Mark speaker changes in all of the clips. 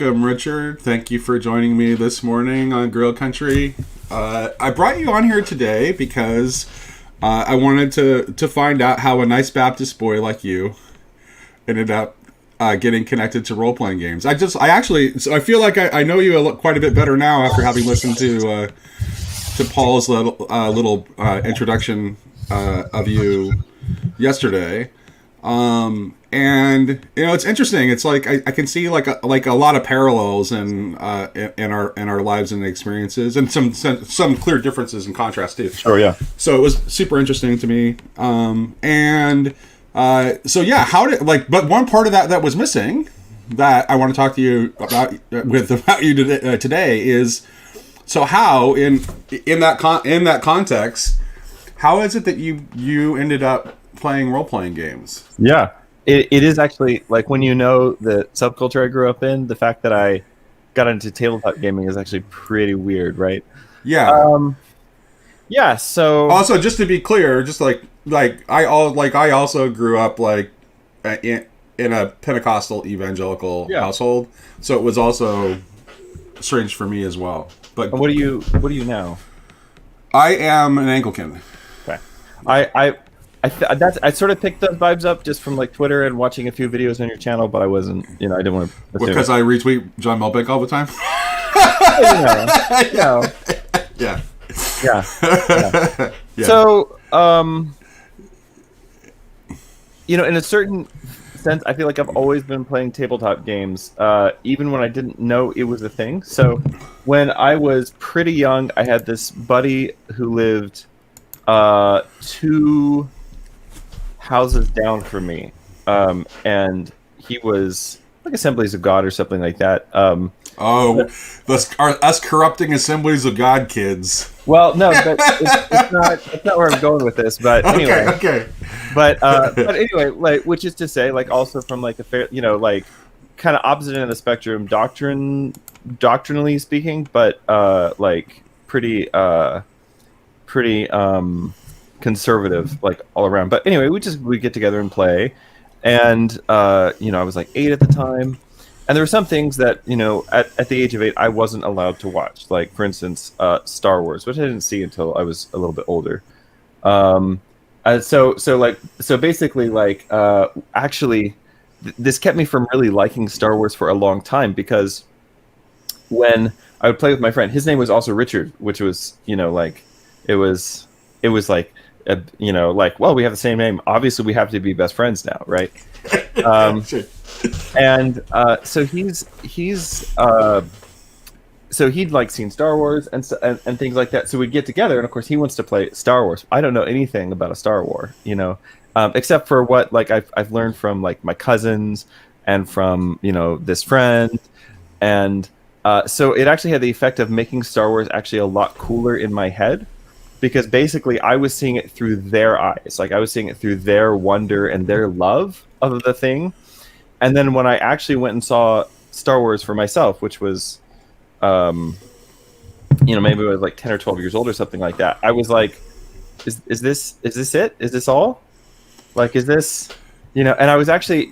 Speaker 1: welcome, Richard. Thank you for joining me this morning on Grail Country. I brought you on here today because I wanted to find out how a nice Baptist boy like you ended up getting connected to role-playing games. I feel like I know you quite a bit better now after having listened to Paul's little introduction of you yesterday. And it's interesting. It's like I can see like a lot of parallels in our lives and experiences, and some clear differences and contrast too.
Speaker 2: Sure, yeah.
Speaker 1: So it was super interesting to me. How did but one part of that was missing that I want to talk to you about you today is, so how in that context, how is it that you ended up playing role-playing games?
Speaker 2: Yeah, it is actually, like, when you know the subculture I grew up in, the fact that I got into tabletop gaming is actually pretty weird, right?
Speaker 1: Yeah.
Speaker 2: Yeah, so...
Speaker 1: Also, just to be clear, just I also grew up in a Pentecostal evangelical household, so it was also strange for me as well. But
Speaker 2: what are you now?
Speaker 1: I am an Anglican.
Speaker 2: Okay. I sort of picked those vibes up just from like Twitter and watching a few videos on your channel, but I wasn't, I didn't want to.
Speaker 1: Because I retweet John Melbeck all the time.
Speaker 2: Yeah. So, in a certain sense, I feel like I've always been playing tabletop games, even when I didn't know it was a thing. So, when I was pretty young, I had this buddy who lived 2 houses down from me, and he was like Assemblies of God or something like that.
Speaker 1: Us corrupting Assemblies of God kids.
Speaker 2: Well, no, but it's not where I'm going with this. But anyway,
Speaker 1: okay.
Speaker 2: But anyway, like, which is to say, like, also from like a fair, like, kind of opposite end of the spectrum, doctrinally speaking, but like pretty conservative, like, all around. But anyway, we get together and play, and I was like 8 at the time, and there were some things that at the age of 8 I wasn't allowed to watch, like, for instance, Star Wars, which I didn't see until I was a little bit older. So basically, actually, this kept me from really liking Star Wars for a long time, because when I would play with my friend, his name was also Richard, which was, it was like, well, we have the same name. Obviously, we have to be best friends now, right?
Speaker 1: Sure.
Speaker 2: And so he'd like seen Star Wars and things like that. So we'd get together, and of course he wants to play Star Wars. I don't know anything about a Star War, except for what I've learned from like my cousins and from this friend, and so it actually had the effect of making Star Wars actually a lot cooler in my head. Because basically, I was seeing it through their eyes. Like, I was seeing it through their wonder and their love of the thing. And then when I actually went and saw Star Wars for myself, which was, maybe I was like 10 or 12 years old or something like that, I was like, is this it? Is this all? Like, is this, and it was actually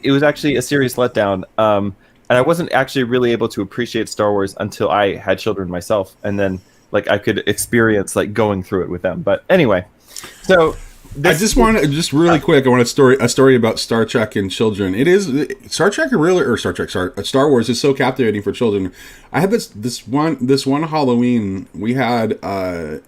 Speaker 2: a serious letdown. And I wasn't actually really able to appreciate Star Wars until I had children myself. And then, like, I could experience like going through it with them. But anyway, so
Speaker 1: I just want to really quick. I want a story about Star Trek and children. It is Star Wars is so captivating for children. I had this one Halloween. We had a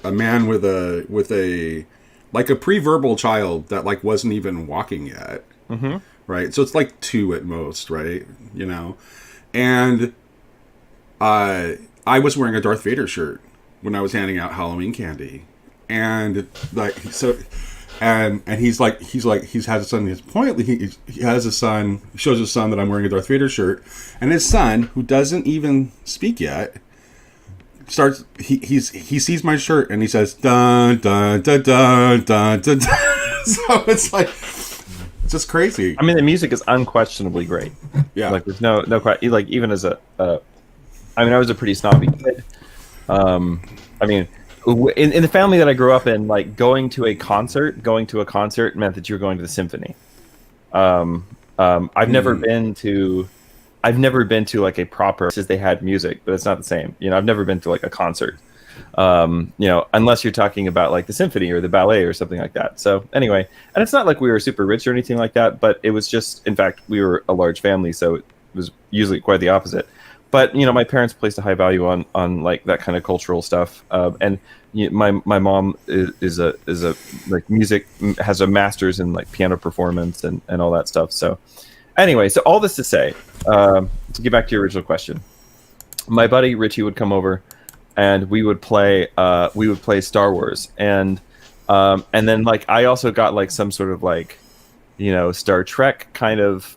Speaker 1: man with a like a pre-verbal child that like wasn't even walking yet.
Speaker 2: Mm-hmm.
Speaker 1: Right. So it's like 2 at most, right? And I was wearing a Darth Vader shirt when I was handing out Halloween candy, and like so, and he has a son. He has a son. He shows his son that I'm wearing a Darth Vader shirt, and his son, who doesn't even speak yet, starts. He sees my shirt and he says dun dun dun dun dun dun. So it's like. It's just crazy.
Speaker 2: I mean, the music is unquestionably great.
Speaker 1: Yeah.
Speaker 2: Like, there's no like, even as I was a pretty snobby kid. I mean, in the family that I grew up in, like, going to a concert meant that you were going to the symphony. I've never been to I've never been to like a proper, since they had music, but it's not the same. You know, I've never been to like a concert. You know, unless you're talking about like the symphony or the ballet or something like that. So anyway, and it's not like we were super rich or anything like that, but it was just, in fact, we were a large family, so it was usually quite the opposite. But you know, my parents placed a high value on like that kind of cultural stuff, and you know, my mom is a like music, has a master's in like piano performance and all that stuff. So anyway, so all this to say, to get back to your original question, my buddy Richie would come over, and we would play Star Wars, and then like I also got like some sort of like, you know, Star Trek kind of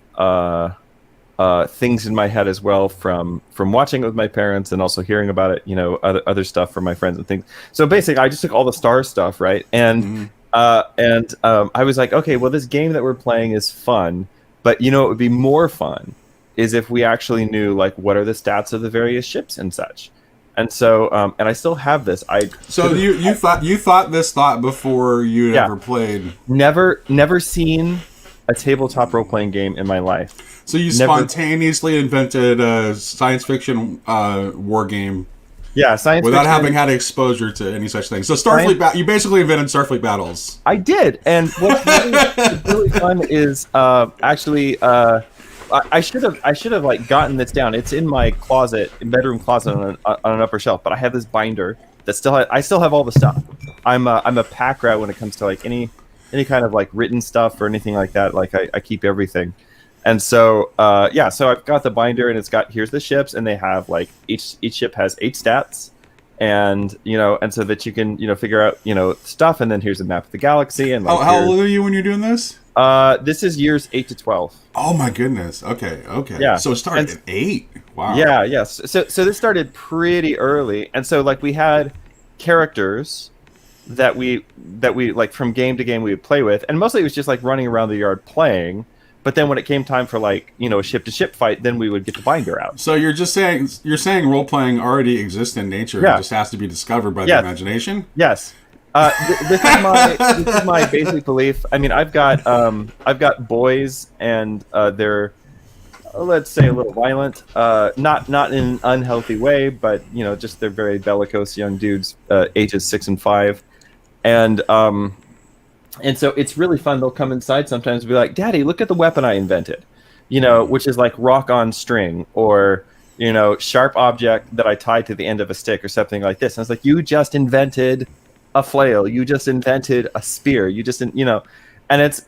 Speaker 2: things in my head as well from watching it with my parents and also hearing about it, you know, other stuff from my friends and things. So basically, I just took all the Star stuff, right, and I was like, okay, well, this game that we're playing is fun, but you know, it would be more fun is if we actually knew like what are the stats of the various ships and such. And so, and I still have this.
Speaker 1: You thought this thought before you'd ever played?
Speaker 2: Never seen a tabletop role playing game in my life.
Speaker 1: So you spontaneously invented a science fiction war game.
Speaker 2: Yeah, science
Speaker 1: without
Speaker 2: fiction,
Speaker 1: having had exposure to any such thing. So Starfleet, you basically invented Starfleet battles.
Speaker 2: I did, and what's really fun is actually. I should have like gotten this down. It's in my bedroom closet on an upper shelf. But I have this binder that I still have all the stuff. I'm a pack rat when it comes to like any kind of like written stuff or anything like that. Like I keep everything, and so so I've got the binder, and it's got, here's the ships, and they have like each ship has 8 stats, and you know, and so that you can, you know, figure out, you know, stuff, and then here's a map of the galaxy. And like,
Speaker 1: how old are you when you're doing this?
Speaker 2: This is years 8 to 12.
Speaker 1: Oh my goodness. Okay.
Speaker 2: Yeah.
Speaker 1: So it started at 8. Wow.
Speaker 2: Yeah. Yes. So this started pretty early, and so like we had characters that we like from game to game we would play with, and mostly it was just like running around the yard playing. But then when it came time for like, you know, a ship to ship fight, then we would get the binder out.
Speaker 1: So you're saying role playing already exists in nature.
Speaker 2: Yeah.
Speaker 1: It just has to be discovered by the imagination.
Speaker 2: Yes. This is my basic belief. I mean, I've got boys, and they're, let's say, a little violent, not in an unhealthy way, but you know, just they're very bellicose young dudes, ages 6 and 5, and so it's really fun. They'll come inside sometimes and be like, "Daddy, look at the weapon I invented," you know, which is like rock on string, or you know, sharp object that I tied to the end of a stick or something like this. And I was like, "You just invented a flail, you just invented a spear, you just, you know," and it's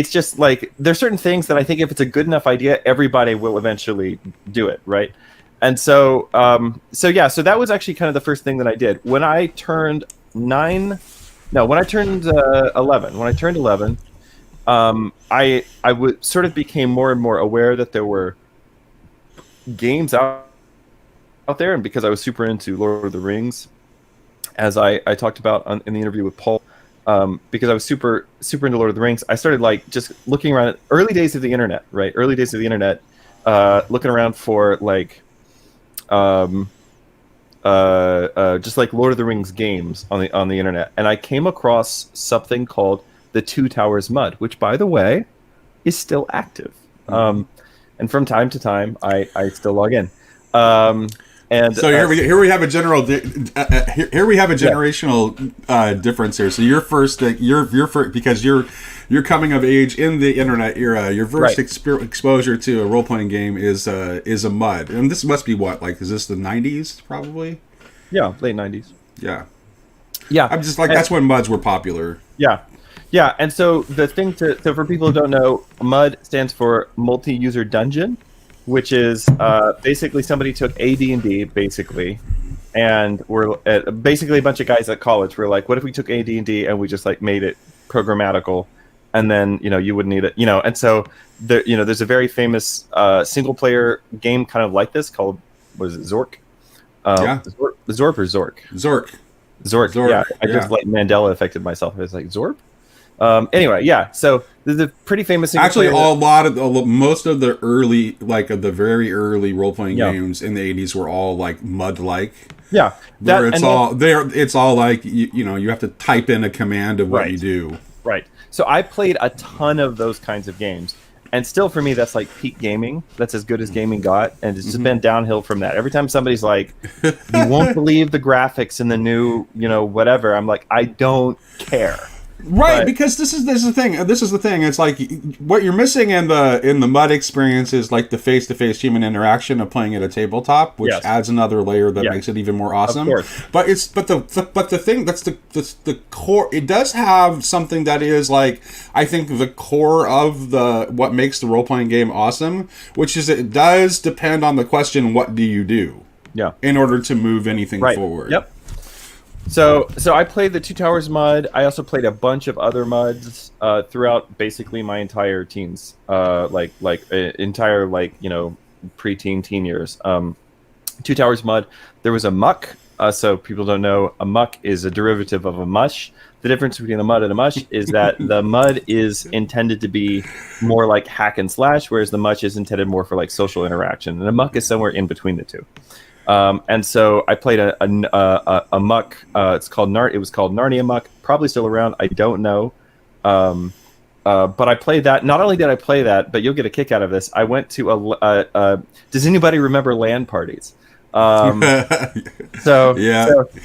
Speaker 2: just like there's certain things that I think if it's a good enough idea, everybody will eventually do it, right? And so so that was actually kind of the first thing that I did when I turned 11. I would sort of became more and more aware that there were games out there, and because I was super into Lord of the Rings, as I talked about in the interview with Paul, because I was super into Lord of the Rings, I started like just looking around at early days of the internet, right? Early days of the internet, looking around for like, just like Lord of the Rings games on the internet, and I came across something called the Two Towers Mud, which, by the way, is still active. And from time to time, I still log in. And
Speaker 1: so here we have a generational difference here. So your first because you're coming of age in the internet era. Your first exposure to a role playing game is a Mud, and this must be what, like, is this the 90s probably?
Speaker 2: Yeah, late 90s.
Speaker 1: Yeah.
Speaker 2: I'm
Speaker 1: just like, that's when Muds were popular.
Speaker 2: Yeah. And so the thing so for people who don't know, MUD stands for multi-user dungeon, which is basically somebody took AD&D basically, and we're basically a bunch of guys at college were like, what if we took AD&D and we just like made it programmatical, and then, you know, you wouldn't need it, you know. And so there, you know, there's a very famous single player game kind of like this called, what is it, Zork? Zorp or Zork? Zork. Yeah, I just like Mandela affected myself. I was like, Zorp? Anyway, yeah. So there's a pretty famous.
Speaker 1: Actually, most of the early, like of the very early role playing games in the 80s were all like Mud like.
Speaker 2: Yeah,
Speaker 1: it's all like you know, you have to type in a command of what you do.
Speaker 2: Right. So I played a ton of those kinds of games, And still, for me, that's like peak gaming. That's as good as gaming got, and it's just been downhill from that. Every time somebody's like, "You won't believe the graphics in the new, whatever," I'm like, I don't care.
Speaker 1: Right,
Speaker 2: But
Speaker 1: because this is the thing. This is the thing. It's like what you're missing in the mud experience is like the face to face human interaction of playing at a tabletop, which
Speaker 2: Yes.
Speaker 1: adds another layer that
Speaker 2: Yeah.
Speaker 1: makes it even more awesome.
Speaker 2: Of course.
Speaker 1: But the thing that's the core. It does have something that is like, I think, the core of what makes the role playing game awesome, which is it does depend on the question, what do you do?
Speaker 2: Yeah.
Speaker 1: In order to move anything
Speaker 2: Right.
Speaker 1: forward.
Speaker 2: Yep. So I played the Two Towers mud. I also played a bunch of other muds throughout basically my entire teens, entire preteen teen years. Two Towers mud. There was a muck. So people don't know, a muck is a derivative of a mush. The difference between a mud and a mush is that the mud is intended to be more like hack and slash, whereas the mush is intended more for like social interaction. And a muck is somewhere in between the two. And so I played a muck. It was called Narnia Muck. Probably still around. I don't know. But I played that. Not only did I play that, but you'll get a kick out of this. I went to does anybody remember LAN parties? So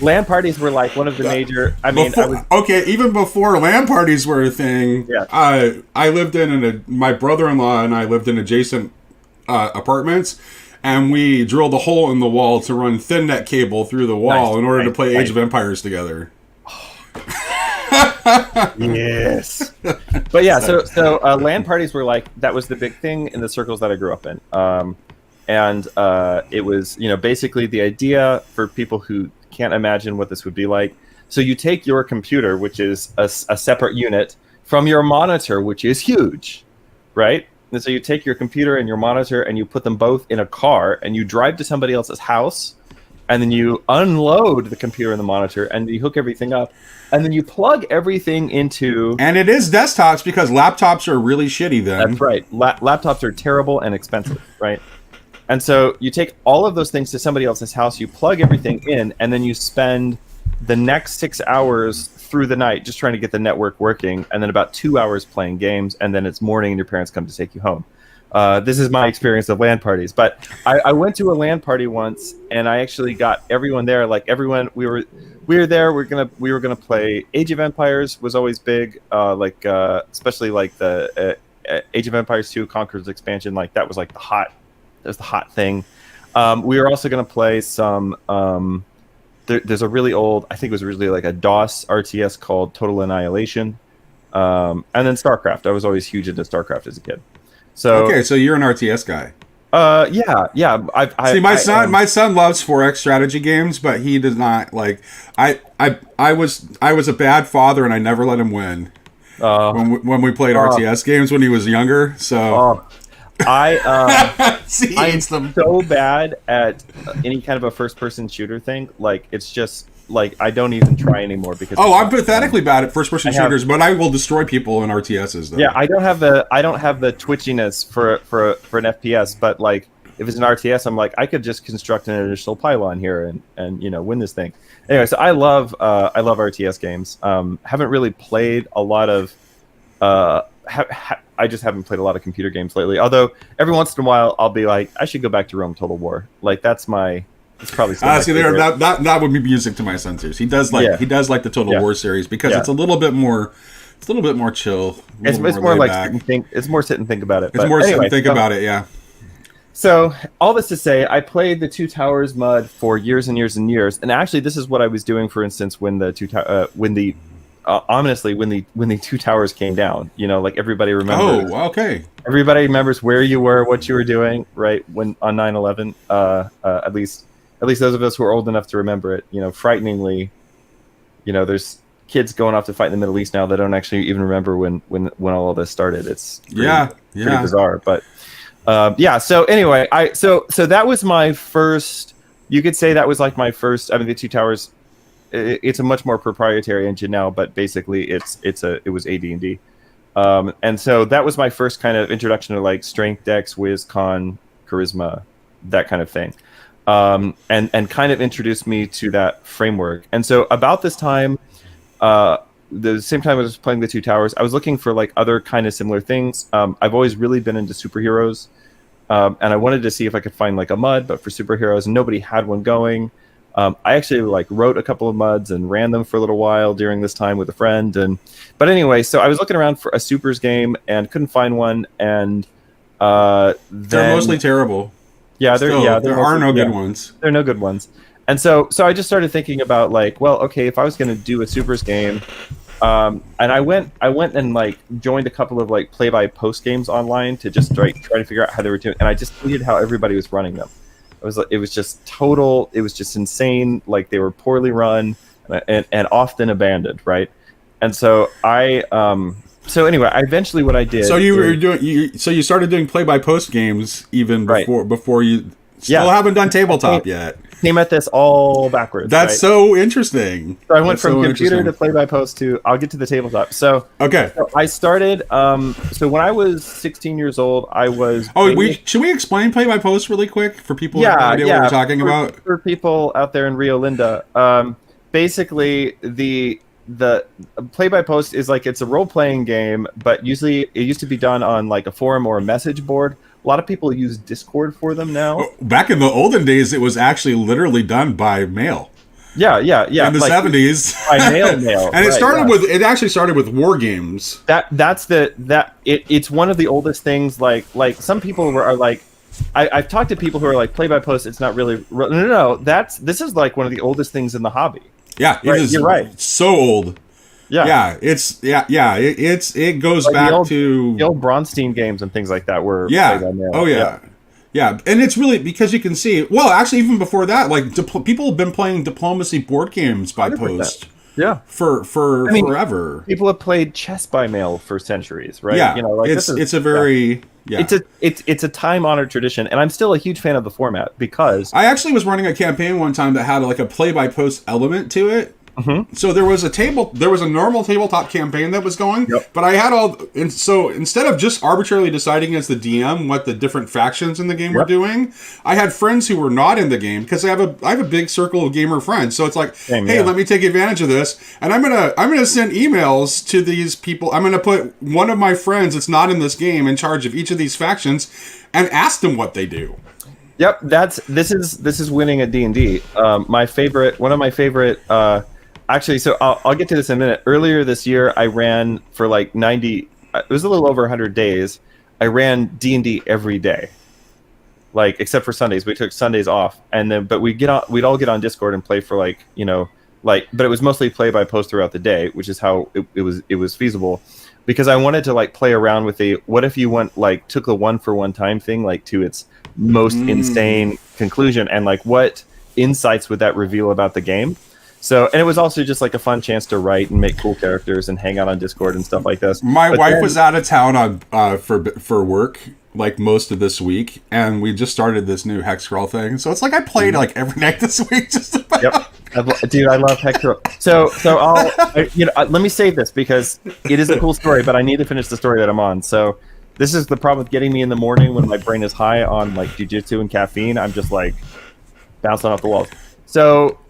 Speaker 2: LAN parties were like one of the major.
Speaker 1: Even before LAN parties were a thing.
Speaker 2: Yeah.
Speaker 1: I lived my brother-in-law and I lived in adjacent apartments. And we drilled a hole in the wall to run thin net cable through the wall in order to play Age of Empires together.
Speaker 2: Yes. But yeah, so LAN parties were like, that was the big thing in the circles that I grew up in. And it was, basically the idea for people who can't imagine what this would be like. So you take your computer, which is a separate unit, from your monitor, which is huge, right? And so you take your computer and your monitor and you put them both in a car and you drive to somebody else's house and then you unload the computer and the monitor and you hook everything up and then you plug everything into...
Speaker 1: And it is desktops because laptops are really shitty then.
Speaker 2: That's right. Laptops are terrible and expensive, right? And so you take all of those things to somebody else's house, you plug everything in, and then you spend the next 6 hours through the night just trying to get the network working, and then about 2 hours playing games, and then it's morning and your parents come to take you home. This is my experience of LAN parties. But I went to a LAN party once, and I actually got everyone there. Like everyone, we were there. We were gonna play Age of Empires. Was always big. Especially like the Age of Empires 2 Conqueror's expansion. Like that was like the hot thing. We were also gonna play some. There's a really old, I think it was originally like a DOS RTS called Total Annihilation, and then StarCraft. I was always huge into StarCraft as a kid. So
Speaker 1: okay, so you're an RTS guy.
Speaker 2: Yeah.
Speaker 1: My son loves 4X strategy games, but he does not like. I was a bad father, and I never let him win when we played RTS games when he was younger. So.
Speaker 2: I'm
Speaker 1: them.
Speaker 2: so bad at any kind of a first-person shooter thing. Like it's just like I don't even try anymore because.
Speaker 1: Oh, I'm pathetically bad at first-person shooters, but I will destroy people in RTSs. Though.
Speaker 2: Yeah, I don't have the twitchiness for an FPS, but like if it's an RTS, I'm like I could just construct an additional pylon here and win this thing. Anyway, so I love RTS games. Haven't really played a lot of. I just haven't played a lot of computer games lately. Although every once in a while, I'll be like, I should go back to Rome Total War. Like that's probably. That
Speaker 1: would be music to my son's ears. He does like the Total War series because it's a little bit more chill.
Speaker 2: It's more like sit and think. It's more sit and think about it.
Speaker 1: It's more sit and think about it. Yeah.
Speaker 2: So all this to say, I played the Two Towers mud for years and years and years, and actually, this is what I was doing. For instance, when the Two Towers came down, like everybody remembers.
Speaker 1: Oh, okay.
Speaker 2: Everybody remembers where you were, what you were doing, right? When on 9/11, at least those of us who are old enough to remember it. Frighteningly, there's kids going off to fight in the Middle East now that don't actually even remember when all of this started. It's pretty bizarre, but So anyway, so that was my first. You could say that was like my first. I mean, the Two Towers. It's a much more proprietary engine now, but basically it was AD&D, and so that was my first kind of introduction to like strength, dex, whiz, con, charisma, that kind of thing, and kind of introduced me to that framework. And so about this time, the same time I was playing the Two Towers, I was looking for like other kind of similar things. I've always really been into superheroes, and I wanted to see if I could find like a MUD, but for superheroes, and nobody had one going. I actually like wrote a couple of MUDs and ran them for a little while during this time with a friend. But anyway, so I was looking around for a supers game and couldn't find one. And
Speaker 1: they're mostly terrible.
Speaker 2: Yeah, there
Speaker 1: are no good ones.
Speaker 2: There are no good ones. And so I just started thinking about like, well, okay, if I was going to do a supers game, and I went and like joined a couple of like play-by-post games online to just try to figure out how they were doing, and I just hated how everybody was running them. It was just insane. Like they were poorly run and often abandoned, right? And so anyway, what I did.
Speaker 1: So you started doing play-by-post games even before you still haven't done tabletop yet.
Speaker 2: Came at this all backwards.
Speaker 1: That's so interesting.
Speaker 2: So I went from computer to play-by-post to I'll get to the tabletop. So I started. So when I was 16 years old, I was.
Speaker 1: Should we explain play-by-post really quick for people who have no idea what we're talking about?
Speaker 2: For people out there in Rio Linda, basically the play-by-post is like it's a role-playing game, but usually it used to be done on like a forum or a message board. A lot of people use Discord for them now.
Speaker 1: Back in the olden days, it was actually literally done by mail.
Speaker 2: Yeah.
Speaker 1: In the 70s,
Speaker 2: by mail,
Speaker 1: and it actually started with war games.
Speaker 2: It's one of the oldest things. Like some people are like, I've talked to people who are like play-by-post. It's not really no. This is like one of the oldest things in the hobby.
Speaker 1: Yeah, it is. You're right. So old. Yeah. It goes
Speaker 2: like
Speaker 1: back to
Speaker 2: the old Bronstein games and things like that were
Speaker 1: played by mail. Oh yeah. And it's really because you can see. Well, actually, even before that, like people have been playing diplomacy board games by 100%. Post.
Speaker 2: Yeah,
Speaker 1: for forever.
Speaker 2: People have played chess by mail for centuries, right?
Speaker 1: Yeah, it's a very
Speaker 2: it's a time-honored tradition, and I'm still a huge fan of the format because
Speaker 1: I actually was running a campaign one time that had like a play-by-post element to it. Mm-hmm. So there was a normal tabletop campaign that was going, but I had so instead of just arbitrarily deciding as the DM what the different factions in the game were doing, I had friends who were not in the game because I have a big circle of gamer friends. So it's like, hey, let me take advantage of this, and I'm gonna send emails to these people. I'm gonna put one of my friends that's not in this game in charge of each of these factions, and ask them what they do.
Speaker 2: Yep, this is winning at D&D. One of my favorite. Actually, so I'll get to this in a minute. Earlier this year, I ran for like 90. It was a little over 100 days. I ran D&D every day, like except for Sundays. We took Sundays off, but we'd all get on Discord and play for but it was mostly play by post throughout the day, which is how it was feasible, because I wanted to like play around with what if you took the 1-for-1 time thing like to its most insane conclusion, and like what insights would that reveal about the game. So, and it was also just like a fun chance to write and make cool characters and hang out on Discord and stuff like this.
Speaker 1: My wife was out of town for work like most of this week, and we just started this new Hex Crawl thing. So it's like I played like every night this week just about.
Speaker 2: Yep. Dude, I love Hex Crawl. So let me save this because it is a cool story, but I need to finish the story that I'm on. So this is the problem with getting me in the morning when my brain is high on like jujitsu and caffeine. I'm just like bouncing off the walls. So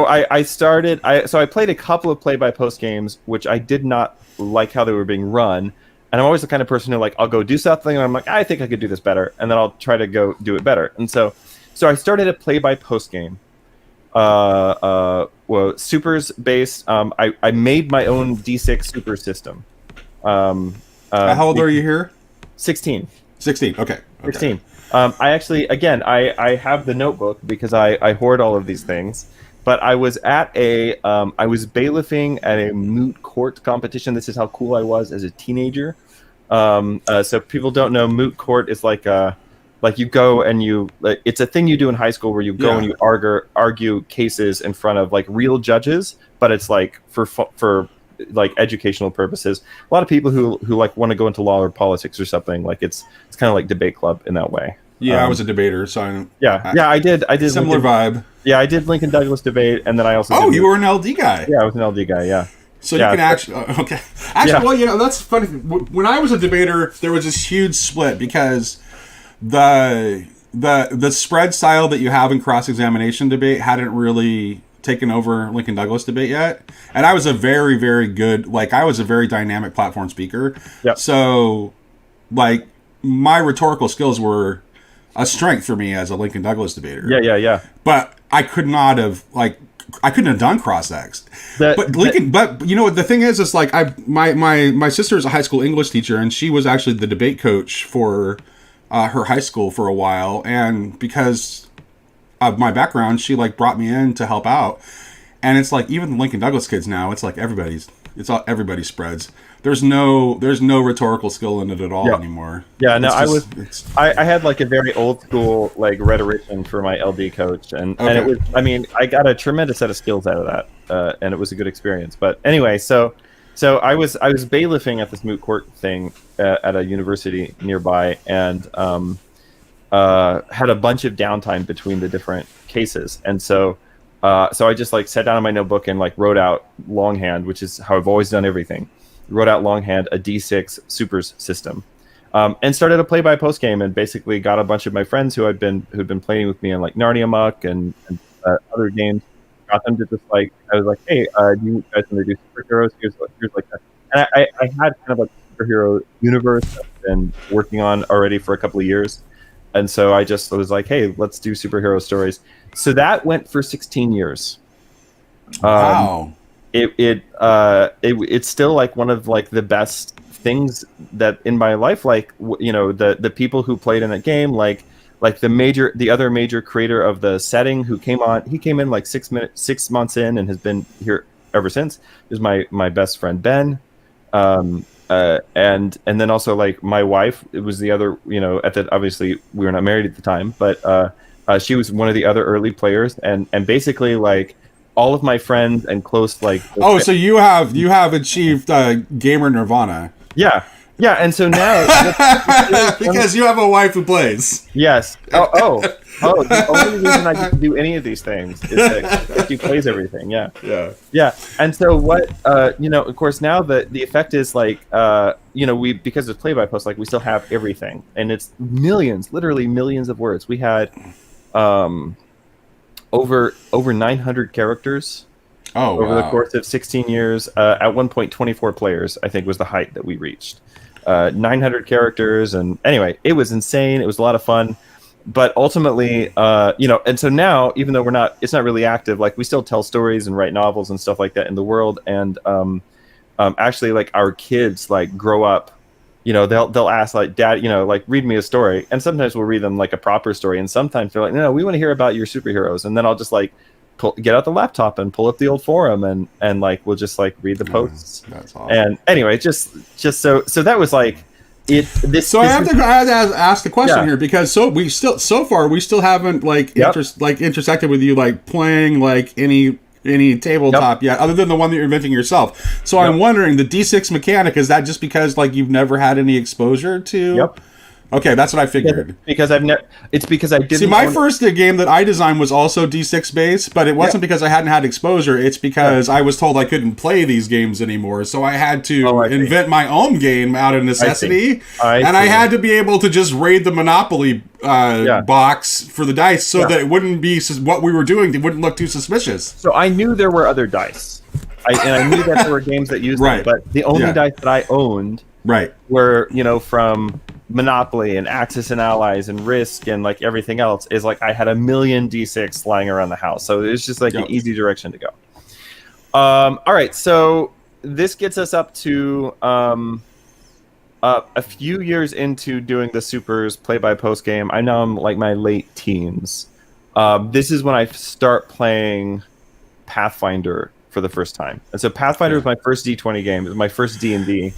Speaker 2: I played a couple of play-by-post games, which I did not like how they were being run. And I'm always the kind of person who like, I'll go do something and I'm like, I think I could do this better. And then I'll try to go do it better. And so I started a play-by-post game. Supers based. I made my own D6 super system.
Speaker 1: How old are you here?
Speaker 2: 16.
Speaker 1: 16, okay.
Speaker 2: 16. I actually, again, I have the notebook because I hoard all of these things. But I was I was bailiffing at a moot court competition. This is how cool I was as a teenager. So people don't know, moot court is like you go and it's a thing you do in high school where you go and you argue cases in front of like real judges, but it's like for like educational purposes. A lot of people who like want to go into law or politics or something, like it's kind of like debate club in that way.
Speaker 1: Yeah, I was a debater, so
Speaker 2: I did
Speaker 1: similar vibe.
Speaker 2: Yeah, I did Lincoln Douglas debate, and then I also.
Speaker 1: Oh, you were an LD guy.
Speaker 2: Yeah, I was an LD guy. Yeah.
Speaker 1: So you can actually okay. Actually, well, that's funny. When I was a debater, there was this huge split because the spread style that you have in cross examination debate hadn't really taken over Lincoln Douglas debate yet, and I was a very, very good, like I was a very dynamic platform speaker.
Speaker 2: Yep.
Speaker 1: So, like my rhetorical skills were a strength for me as a Lincoln Douglas debater.
Speaker 2: Yeah.
Speaker 1: But I could not have I couldn't have done cross-ex. But you know what the thing is like my sister is a high school English teacher, and she was actually the debate coach for her high school for a while, and because of my background, she like brought me in to help out. And it's like even the Lincoln Douglas kids now, it's like everybody spreads. There's no rhetorical skill in it at all anymore.
Speaker 2: Yeah, no, I had like a very old school like rhetorician for my LD coach, and it was, I mean, I got a tremendous set of skills out of that, and it was a good experience. But anyway, so I was bailiffing at this moot court thing at a university nearby, and had a bunch of downtime between the different cases, and so I just like sat down in my notebook and like wrote out longhand, which is how I've always done everything. Wrote out longhand a D6 supers system, and started a play-by-post game, and basically got a bunch of my friends who'd been playing with me in like Narnia Muck and other games. Got them to just like, I was like, hey, do you guys want to do superheroes? Here's like that. And I had kind of like a superhero universe I've been working on already for a couple of years. And so I just was like, hey, let's do superhero stories. So that went for 16 years.
Speaker 1: Wow.
Speaker 2: It's still like one of like the best things that in my life, like, you know, the people who played in that game, like the other major creator of the setting who came in like 6 months in and has been here ever since, is my best friend Ben. And then also like my wife, it was the other, you know, obviously we were not married at the time, but she was one of the other early players, and basically like all of my friends and close like.
Speaker 1: Oh, so you have achieved gamer nirvana.
Speaker 2: Yeah, and so now
Speaker 1: because you have a wife who plays.
Speaker 2: Yes. Oh. The only reason I get to do any of these things is that she plays everything. Yeah. And so what? You know, of course, now the effect is like, you know, because it's play-by-post, like we still have everything, and it's literally millions of words. We had over 900 characters.
Speaker 1: Oh,
Speaker 2: over the course of 16 years. At one point, 24 players, I think, was the height that we reached. 900 characters, and anyway, it was insane. It was a lot of fun, but ultimately, you know, and so now, even though it's not really active, like we still tell stories and write novels and stuff like that in the world, and actually, like our kids, like grow up. You know, they'll ask like, Dad, you know, like read me a story, and sometimes we'll read them like a proper story, and sometimes they're like, no, we want to hear about your superheroes, and then I'll just like get out the laptop and pull up the old forum, and like we'll just like read the posts.
Speaker 1: That's awesome.
Speaker 2: And anyway, just so that was like it.
Speaker 1: So I have to ask the question here, because so far we still haven't like intersected with you like playing like any tabletop yet, other than the one that you're inventing yourself. So I'm wondering, the D6 mechanic, is that just because like you've never had any exposure to?
Speaker 2: Yep.
Speaker 1: Okay, that's what I figured.
Speaker 2: Because it's because I didn't.
Speaker 1: See, my first game that I designed was also D6 based, but it wasn't because I hadn't had exposure. It's because I was told I couldn't play these games anymore, so I had to invent my own game out of necessity. I had to be able to just raid the Monopoly box for the dice, so that it wouldn't be what we were doing. It wouldn't look too suspicious.
Speaker 2: So I knew there were other dice, and I knew that there were games that used them, but the only dice that I owned were, you know, from Monopoly and Axis and Allies and Risk and like everything else, is like I had a million D6 lying around the house, so it was just like an easy direction to go. All right, so this gets us up to a few years into doing the Supers play-by-post game. I know I'm like my late teens. This is when I start playing Pathfinder for the first time, and so Pathfinder was my first D20 game. It was my first D&D,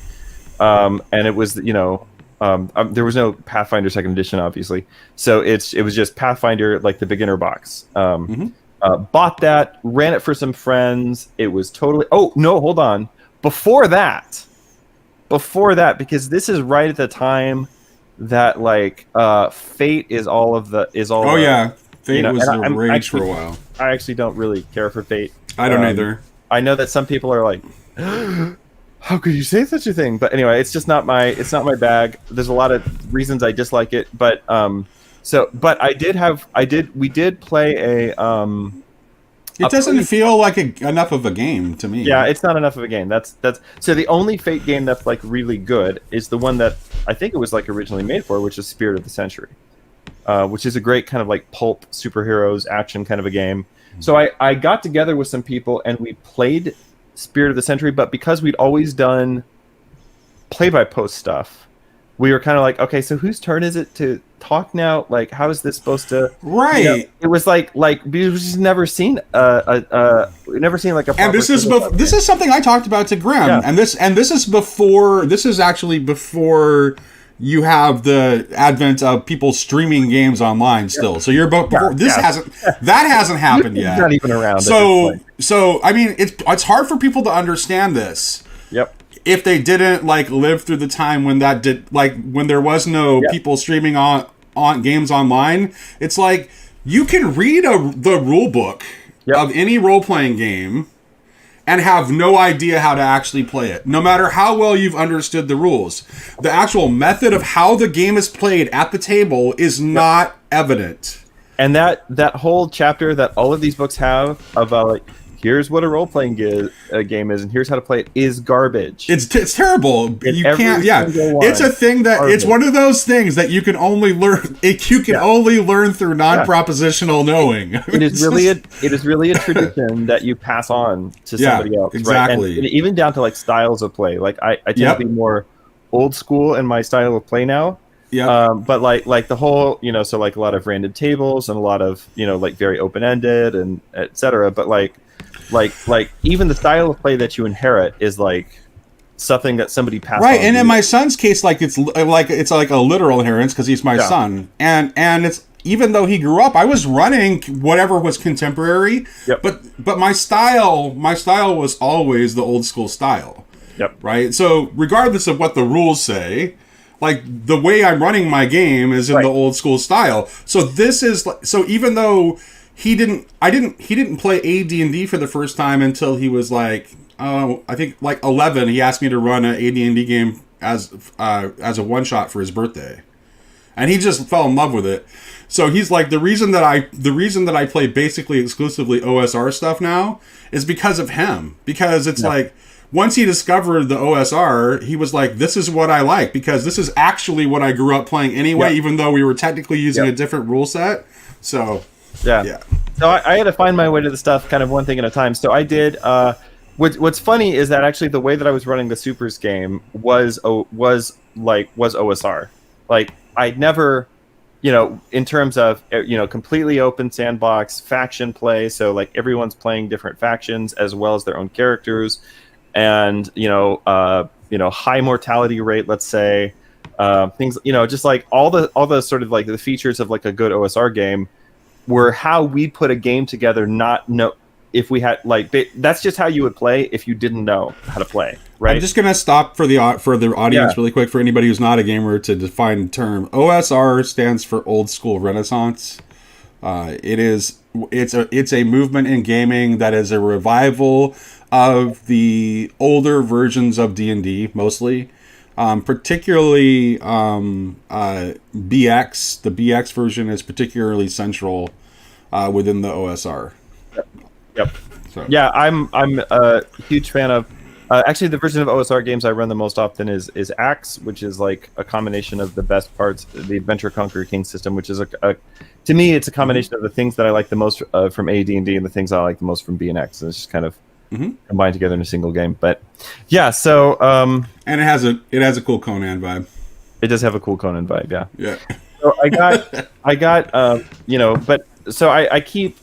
Speaker 2: and it was, you know. There was no Pathfinder Second Edition, obviously, so it was just Pathfinder, like the beginner box. Bought that, ran it for some friends. It was totally. Oh no, hold on. Before that, because this is right at the time that like Fate is all. Oh
Speaker 1: yeah, Fate was the rage for a while.
Speaker 2: I actually don't really care for Fate.
Speaker 1: I don't either.
Speaker 2: I know that some people are like, how could you say such a thing? But anyway, it's not my bag. There's a lot of reasons I dislike it, but we did play
Speaker 1: It doesn't feel like enough of a game to me.
Speaker 2: Yeah, it's not enough of a game. That's so the only Fate game that's like really good is the one that I think it was like originally made for, which is Spirit of the Century, which is a great kind of like pulp superheroes action kind of a game. So I got together with some people and we played Spirit of the Century, but because we'd always done play-by-post stuff, we were kind of like, okay, so whose turn is it to talk now? Like, how is this supposed to?
Speaker 1: Right.
Speaker 2: You know, it was like we've just never seen like a.
Speaker 1: And this is something I talked about to Grim, and this is actually before you have the advent of people streaming games online still. So you're before that hasn't happened yet.
Speaker 2: Not even around.
Speaker 1: So I mean, it's hard for people to understand this.
Speaker 2: Yep.
Speaker 1: If they didn't like live through the time when when there was no people streaming on games online, it's like you can read the rule book of any role-playing game and have no idea how to actually play it, no matter how well you've understood the rules. The actual method of how the game is played at the table is not evident.
Speaker 2: And that whole chapter that all of these books have about like, here's what a role-playing game is, and here's how to play it, is garbage.
Speaker 1: It's terrible. You can't. Yeah, it's a thing that it's one of those things that you can only learn. Only learn through non-propositional knowing.
Speaker 2: It is really a tradition that you pass on to somebody else.
Speaker 1: Exactly.
Speaker 2: Right? And even down to like styles of play. Like I tend to be more old school in my style of play now.
Speaker 1: Yeah.
Speaker 2: But like the whole, so like a lot of random tables and a lot of like very open-ended and etc. But like even the style of play that you inherit is like something that somebody passed on.
Speaker 1: Right, and in my son's case, it's like a literal inheritance because he's my son, and it's even though he grew up, I was running whatever was contemporary.
Speaker 2: Yep.
Speaker 1: But my style was always the old school style.
Speaker 2: Yep.
Speaker 1: Right. So regardless of what the rules say, like the way I'm running my game is in the old school style. So this is even though he didn't play AD&D for the first time until he was like, I think like 11. He asked me to run an AD&D game as a one shot for his birthday, and he just fell in love with it. So he's like, the reason that I play basically exclusively OSR stuff now is because of him. Because it's like once he discovered the OSR, he was like, this is what I like because this is actually what I grew up playing anyway, even though we were technically using a different rule set. So. Yeah.
Speaker 2: So I had to find my way to the stuff kind of one thing at a time. So I did. What's funny is that actually the way that I was running the Supers game was OSR. Like I'd never, in terms of completely open sandbox faction play. So like everyone's playing different factions as well as their own characters, and high mortality rate. Let's say things. Just like all the sort of like the features of like a good OSR game. Were how we put a game together, if we had that's just how you would play if you didn't know how to play, right? I'm
Speaker 1: just gonna stop for the audience really quick for anybody who's not a gamer to define the term. OSR stands for Old School Renaissance. It's a movement in gaming that is a revival of the older versions of D&D mostly. Particularly BX. The BX version is particularly central within the OSR.
Speaker 2: Yep. So. Yeah, I'm a huge fan of. Actually, the version of OSR games I run the most often is Axe, which is like a combination of the best parts, the Adventure Conquer King system, which is to me, it's a combination of the things that I like the most from AD&D and the things I like the most from B and X. And it's just kind of combined together in a single game. But yeah, so
Speaker 1: and it has a cool Conan vibe.
Speaker 2: It does have a cool Conan vibe,
Speaker 1: yeah.
Speaker 2: So I got but so I keep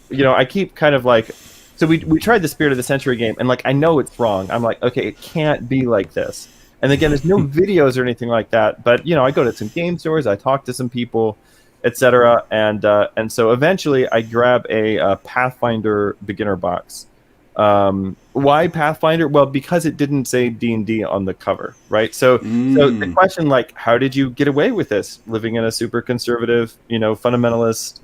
Speaker 2: kind of like, so we tried the Spirit of the Century game, and like I know it's wrong. I'm like, okay, it can't be like this. And again, there's no videos or anything like that. But I go to some game stores, I talk to some people, etc. And so eventually I grab a Pathfinder beginner box. Why Pathfinder? Well, because it didn't say D&D on the cover, right? So the question, like, how did you get away with this, living in a super conservative, fundamentalist,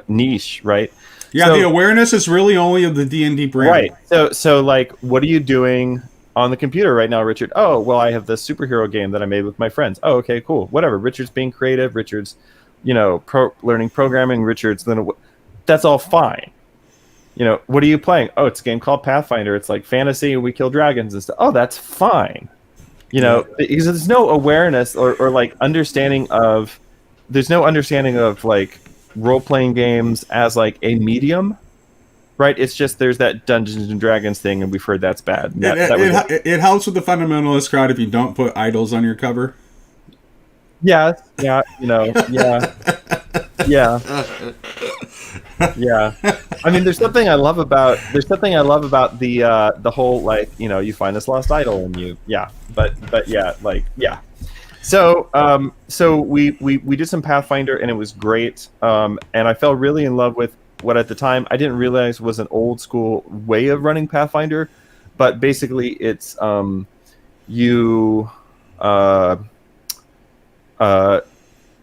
Speaker 2: niche, right?
Speaker 1: Yeah, so, the awareness is really only of the D&D brand,
Speaker 2: right? So like, what are you doing on the computer right now, Richard? Oh, well, I have this superhero game that I made with my friends. Oh, okay, cool, whatever. Richard's being creative. Richard's, learning programming. Richard's then. that's all fine. You know, what are you playing? Oh, it's a game called Pathfinder. It's like fantasy and we kill dragons and stuff. Oh, that's fine. You know, because there's no awareness or like understanding of, there's no understanding of like role-playing games as like a medium, right? It's just there's that Dungeons and Dragons thing, and we've heard that's bad.
Speaker 1: It helps with the fundamentalist crowd if you don't put idols on your cover.
Speaker 2: Yeah, you know, yeah. Yeah. I mean, there's something I love about the whole, like, you know, you find this lost idol and you, but yeah, like, yeah. So we did some Pathfinder and it was great. And I fell really in love with what at the time I didn't realize was an old school way of running Pathfinder, but basically it's you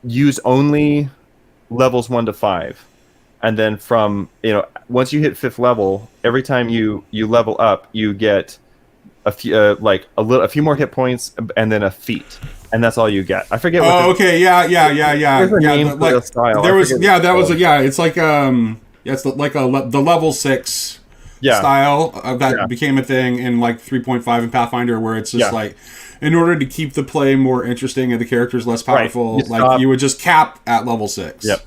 Speaker 2: use only levels 1 to 5, and then from, you know, once you hit 5th level, every time you level up, you get a few a few more hit points and then a feat, and that's all you get. I forget.
Speaker 1: There's
Speaker 2: a name for the style.
Speaker 1: It's like it's like the level 6 style that became a thing in like 3.5 in Pathfinder, where it's just like, in order to keep the play more interesting and the characters less powerful, you would just cap at level 6.
Speaker 2: Yep.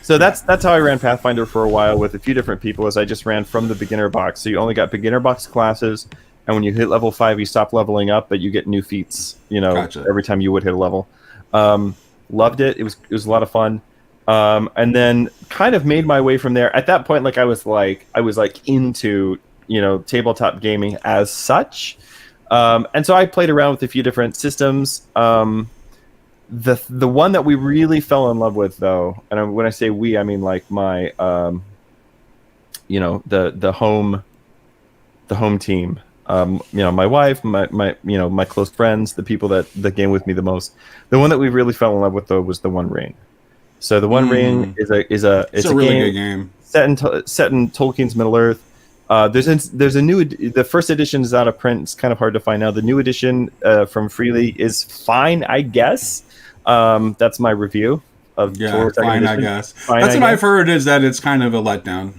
Speaker 2: So that's how I ran Pathfinder for a while with a few different people, as I just ran from the beginner box. So you only got beginner box classes, and when you hit level 5, you stop leveling up, but you get new feats, you know, every time you would hit a level. Loved it. It was a lot of fun. And then kind of made my way from there. At that point, I was into, you know, tabletop gaming as such. And so I played around with a few different systems. The one that we really fell in love with, though, and when I say we, I mean like my, you know, the home team. You know, my wife, my you know, my close friends, the people that game with me the most. The one that we really fell in love with, though, was the One Ring. So the One Ring is a
Speaker 1: really good game
Speaker 2: set in Tolkien's Middle Earth. There's a new, the first edition is out of print. It's kind of hard to find now. The new edition from Freely is fine, I guess. That's my review of
Speaker 1: fine, I guess. That's what I've heard, is that it's kind of a letdown.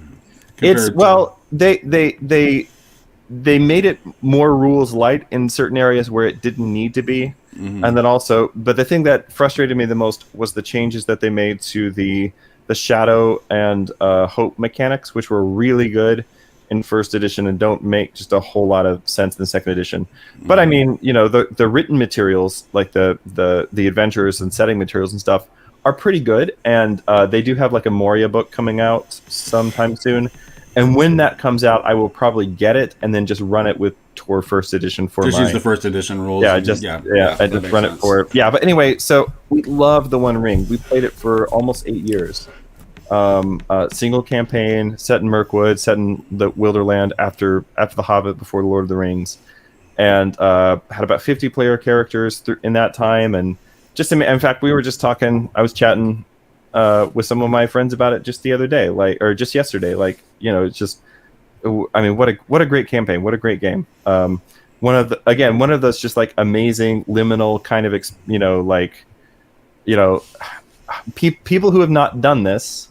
Speaker 2: They made it more rules light in certain areas where it didn't need to be. Mm-hmm. And then also, but the thing that frustrated me the most was the changes that they made to the shadow and hope mechanics, which were really good in first edition and don't make just a whole lot of sense in the second edition. Mm-hmm. But I mean, you know, the written materials, like the adventures and setting materials and stuff, are pretty good. And they do have like a Moria book coming out sometime soon. And when that comes out, I will probably get it and then just run it with Tor first edition for
Speaker 1: use the first edition rules.
Speaker 2: I just run it for it. Yeah, but anyway, so we love the One Ring. We played it for almost 8 years. Single campaign, set in Mirkwood, set in the Wilderland after The Hobbit, before The Lord of the Rings, and had about 50 player characters in that time. And just in fact, we were just talking. I was chatting with some of my friends about it just the other day, or just yesterday. Like, you know, it's just, I mean, what a great campaign, what a great game. One of those just like amazing liminal kind of, you know, like, you know, people who have not done this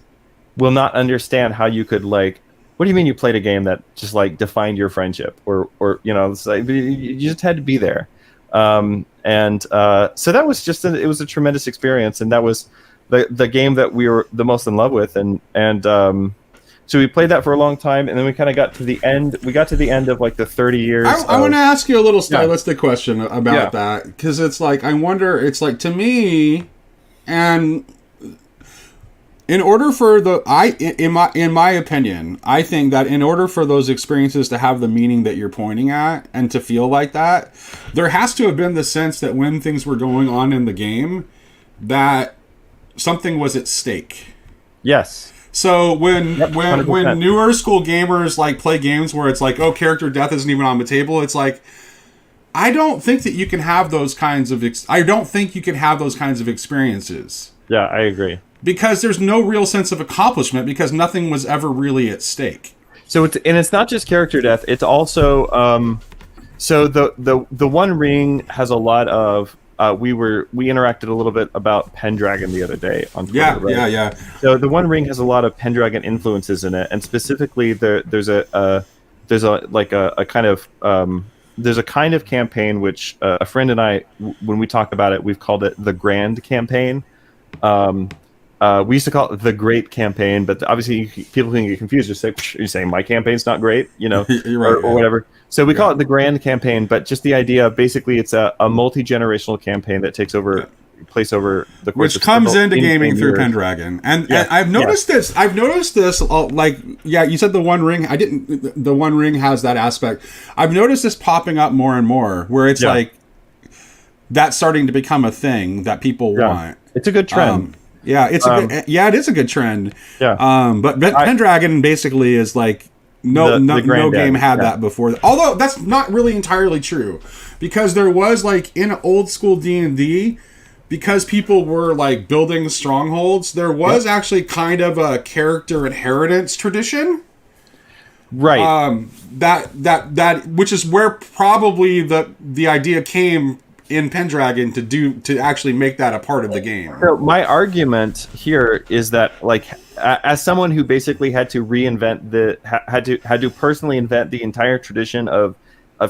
Speaker 2: will not understand how you could, like, what do you mean you played a game that just like defined your friendship, or you know, it's like you just had to be there. So that was just it was a tremendous experience, and that was the game that we were the most in love with, and so we played that for a long time, and then we kind of got to the end. We got to the end of like the 30 years.
Speaker 1: I want to ask you a little stylistic question about that, because it's like, I wonder, it's like, to me, and in order for in my opinion, I think that in order for those experiences to have the meaning that you're pointing at and to feel like that, there has to have been the sense that when things were going on in the game, that something was at stake.
Speaker 2: Yes.
Speaker 1: So when newer school gamers like play games where it's like, oh, character death isn't even on the table, it's like, I don't think that you can have those kinds of experiences. Yeah,
Speaker 2: I agree.
Speaker 1: Because there's no real sense of accomplishment, because nothing was ever really at stake.
Speaker 2: So it's not just character death, it's also so the One Ring has a lot of we interacted a little bit about Pendragon the other day on Twitter.
Speaker 1: Yeah,
Speaker 2: right?
Speaker 1: yeah.
Speaker 2: So the One Ring has a lot of Pendragon influences in it, and specifically there's a kind of campaign which a friend and I, when we talk about it, we've called it the Grand Campaign. We used to call it the Great Campaign, but obviously people can get confused. Just say, "You're saying my campaign's not great,"
Speaker 1: Right,
Speaker 2: or whatever. So we call it the Grand Campaign, but just the idea, basically, it's a multi-generational campaign that takes over place over the course
Speaker 1: which
Speaker 2: of
Speaker 1: comes
Speaker 2: several
Speaker 1: into gaming through
Speaker 2: years.
Speaker 1: Pendragon, and I've noticed this. I've noticed this. Like, yeah, you said the One Ring. I didn't. The One Ring has that aspect. I've noticed this popping up more and more, where it's like that's starting to become a thing that people want.
Speaker 2: It's a good trend.
Speaker 1: Yeah, it's a good, it is a good trend.
Speaker 2: Yeah.
Speaker 1: But Pendragon basically is like no game had that before. Although that's not really entirely true, because there was like in old school D&D, because people were like building strongholds, there was actually kind of a character inheritance tradition.
Speaker 2: Right.
Speaker 1: That which is where probably the idea came in Pendragon to actually make that a part of the game.
Speaker 2: So my argument here is that, like, as someone who basically had to reinvent had to personally invent the entire tradition of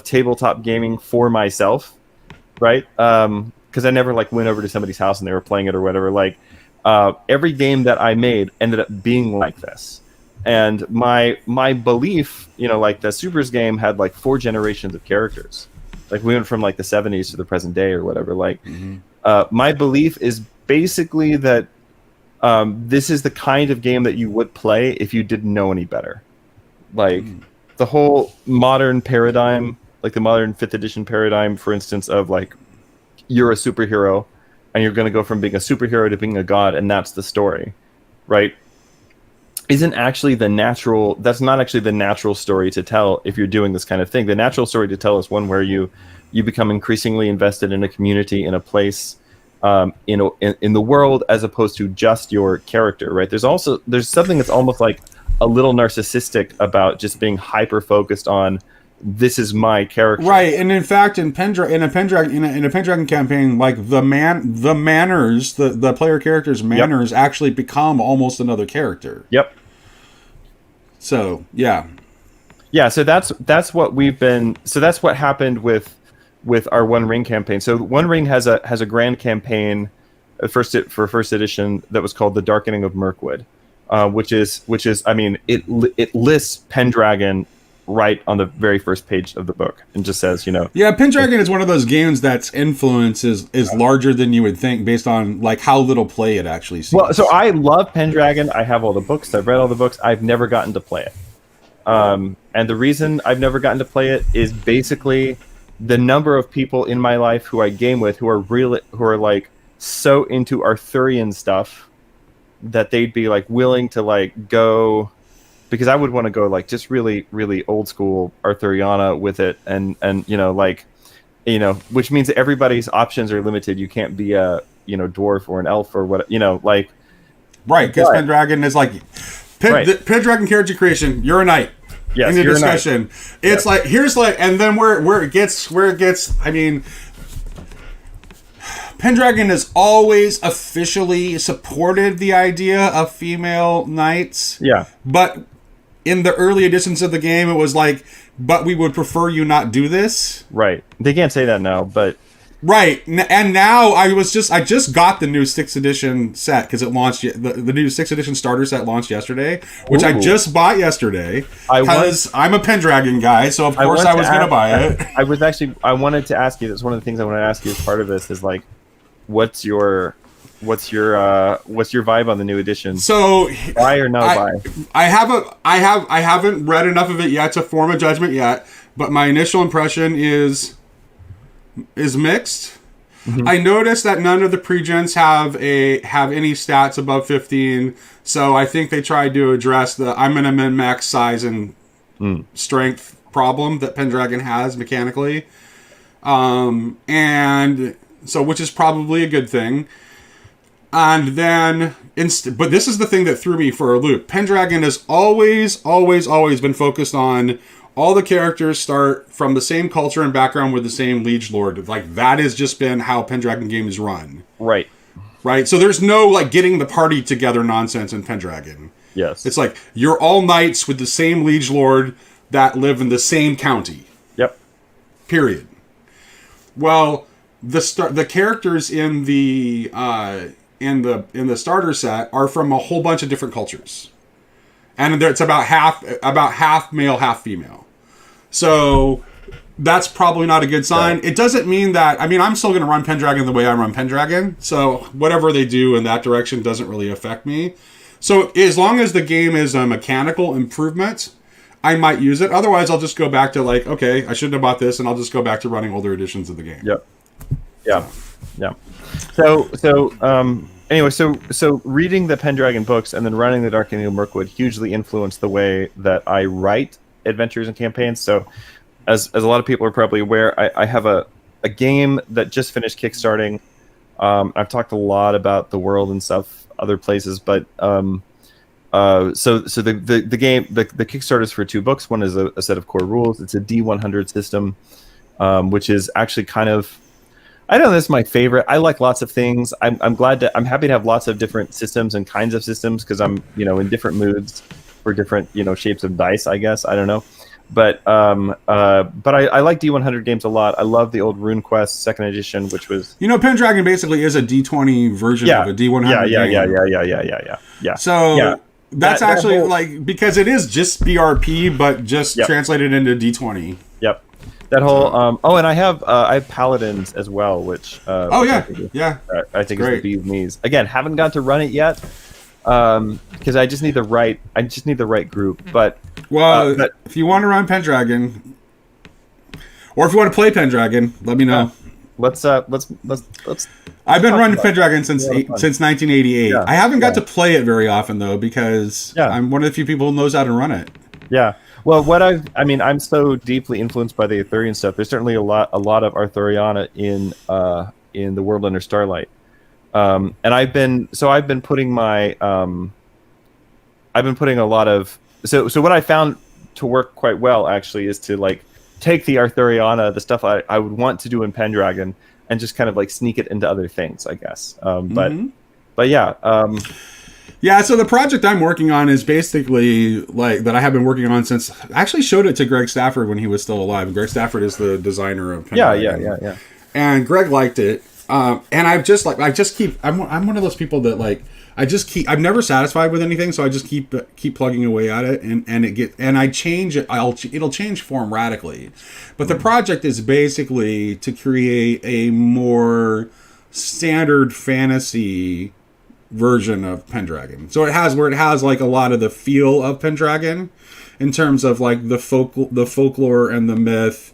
Speaker 2: tabletop gaming for myself, right? Because I never like went over to somebody's house and they were playing it or whatever. Like, every game that I made ended up being like this. And my belief, like the Supers game had like 4 generations of characters. Like we went from like the 70s to the present day or whatever. Like, my belief is basically that this is the kind of game that you would play if you didn't know any better. Like the whole modern paradigm, like the modern 5th edition paradigm, for instance, of like you're a superhero and you're going to go from being a superhero to being a god, and that's the story, right? That's not actually the natural story to tell if you're doing this kind of thing. The natural story to tell is one where you become increasingly invested in a community, in a place, in the world, as opposed to just your character, right? There's something that's almost like a little narcissistic about just being hyper focused on this is my character,
Speaker 1: right? And in fact, in a Pendragon campaign, like the manners, the player character's manners actually become almost another character.
Speaker 2: Yep.
Speaker 1: So yeah.
Speaker 2: So that's what we've been. So that's what happened with our One Ring campaign. So One Ring has a grand campaign, first edition, that was called The Darkening of Mirkwood, which is I mean it lists Pendragon right on the very first page of the book and just says,
Speaker 1: Yeah, Pendragon is one of those games that's influence is larger than you would think based on like how little play it actually sees.
Speaker 2: Well, so I love Pendragon. I have all the books. I've read all the books. I've never gotten to play it. And the reason I've never gotten to play it is basically the number of people in my life who I game with who are like so into Arthurian stuff that they'd be like willing to like go, because I would want to go like just really, really old school Arthuriana with it, and which means that everybody's options are limited. You can't be a dwarf or an elf or what, like.
Speaker 1: Right, because Pendragon is like Pendragon character creation. You're a knight.
Speaker 2: Yes,
Speaker 1: in the discussion, it's like here's like, and then where it gets. I mean, Pendragon has always officially supported the idea of female knights. Yeah, but in the early editions of the game, it was like, but we would prefer you not do this.
Speaker 2: Right. They can't say that now, but.
Speaker 1: Right. And now I just got the new 6th edition set because it launched, the new 6th edition starter set launched yesterday, which I just bought yesterday because I'm a Pendragon guy, so of course I was going to buy it.
Speaker 2: I wanted to ask you, that's one of the things I want to ask you as part of this is like, what's your vibe on the new edition? So buy or no buy?
Speaker 1: I haven't read enough of it yet to form a judgment yet, but my initial impression is mixed. Mm-hmm. I noticed that none of the pre-gens have any stats above 15, so I think they tried to address the I'm gonna min-max size and strength problem that Pendragon has mechanically, and so which is probably a good thing. And then, but this is the thing that threw me for a loop. Pendragon has always been focused on all the characters start from the same culture and background with the same liege lord. Like, that has just been how Pendragon games run.
Speaker 2: Right.
Speaker 1: Right? So there's no, like, getting the party together nonsense in Pendragon.
Speaker 2: Yes.
Speaker 1: It's like, you're all knights with the same liege lord that live in the same county.
Speaker 2: Yep.
Speaker 1: Period. Well, the characters in the starter set are from a whole bunch of different cultures. And it's about half male, half female. So that's probably not a good sign. It doesn't mean that... I mean, I'm still going to run Pendragon the way I run Pendragon. So whatever they do in that direction doesn't really affect me. So as long as the game is a mechanical improvement, I might use it. Otherwise, I'll just go back to like, okay, I shouldn't have bought this, and I'll just go back to running older editions of the game.
Speaker 2: Yep. Yeah. Yeah. Anyway, so reading the Pendragon books and then running the Dark Kingdom Mirkwood hugely influenced the way that I write adventures and campaigns. So, as a lot of people are probably aware, I have a game that just finished kickstarting. I've talked a lot about the world and stuff other places, but the game, the Kickstarter is for 2 books. One is a set of core rules. It's a D100 system, which is actually kind of... I don't know, this is my favorite. I like lots of things. I'm happy to have lots of different systems and kinds of systems because I'm, in different moods for different, shapes of dice, I guess. I don't know. But I like D100 games a lot. I love the old RuneQuest 2nd edition, which was...
Speaker 1: Pendragon basically is a D20 version of a D100 game.
Speaker 2: Yeah.
Speaker 1: So that's actually like, because it is just BRP, but just translated into D20.
Speaker 2: Yep. That whole and I have Paladins as well, which I think is the B of Me's. Again, haven't got to run it yet because I just need the right group. But
Speaker 1: if you want to run Pendragon, or if you want to play Pendragon, let me know.
Speaker 2: Let's.
Speaker 1: I've been running Pendragon since 1988. Yeah. I haven't got to play it very often though because I'm one of the few people who knows how to run it.
Speaker 2: Yeah. Well, I'm so deeply influenced by the Arthurian stuff. There's certainly a lot of Arthuriana in the World Under Starlight, and I've been putting a lot of so what I found to work quite well actually is to like take the Arthuriana, the stuff I would want to do in Pendragon, and just kind of like sneak it into other things, I guess. But yeah.
Speaker 1: Yeah, so the project I'm working on is basically like that I have been working on since I actually showed it to Greg Stafford when he was still alive. Greg Stafford is the designer of Pendragon.
Speaker 2: Yeah.
Speaker 1: And Greg liked it. And I'm one of those people that like I'm never satisfied with anything, so I just keep plugging away at it and I change it. It'll change form radically. But the project is basically to create a more standard fantasy version of Pendragon. So it has like a lot of the feel of Pendragon in terms of like the folklore and the myth.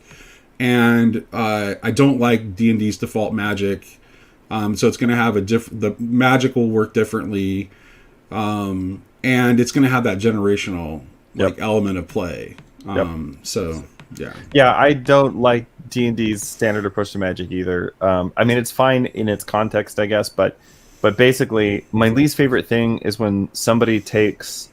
Speaker 1: And I don't like D&D's default magic. So it's going to have the magic will work differently. And it's going to have that generational element of play. So yeah.
Speaker 2: Yeah, I don't like D&D's standard approach to magic either. I mean, it's fine in its context, I guess, but basically, my least favorite thing is when somebody takes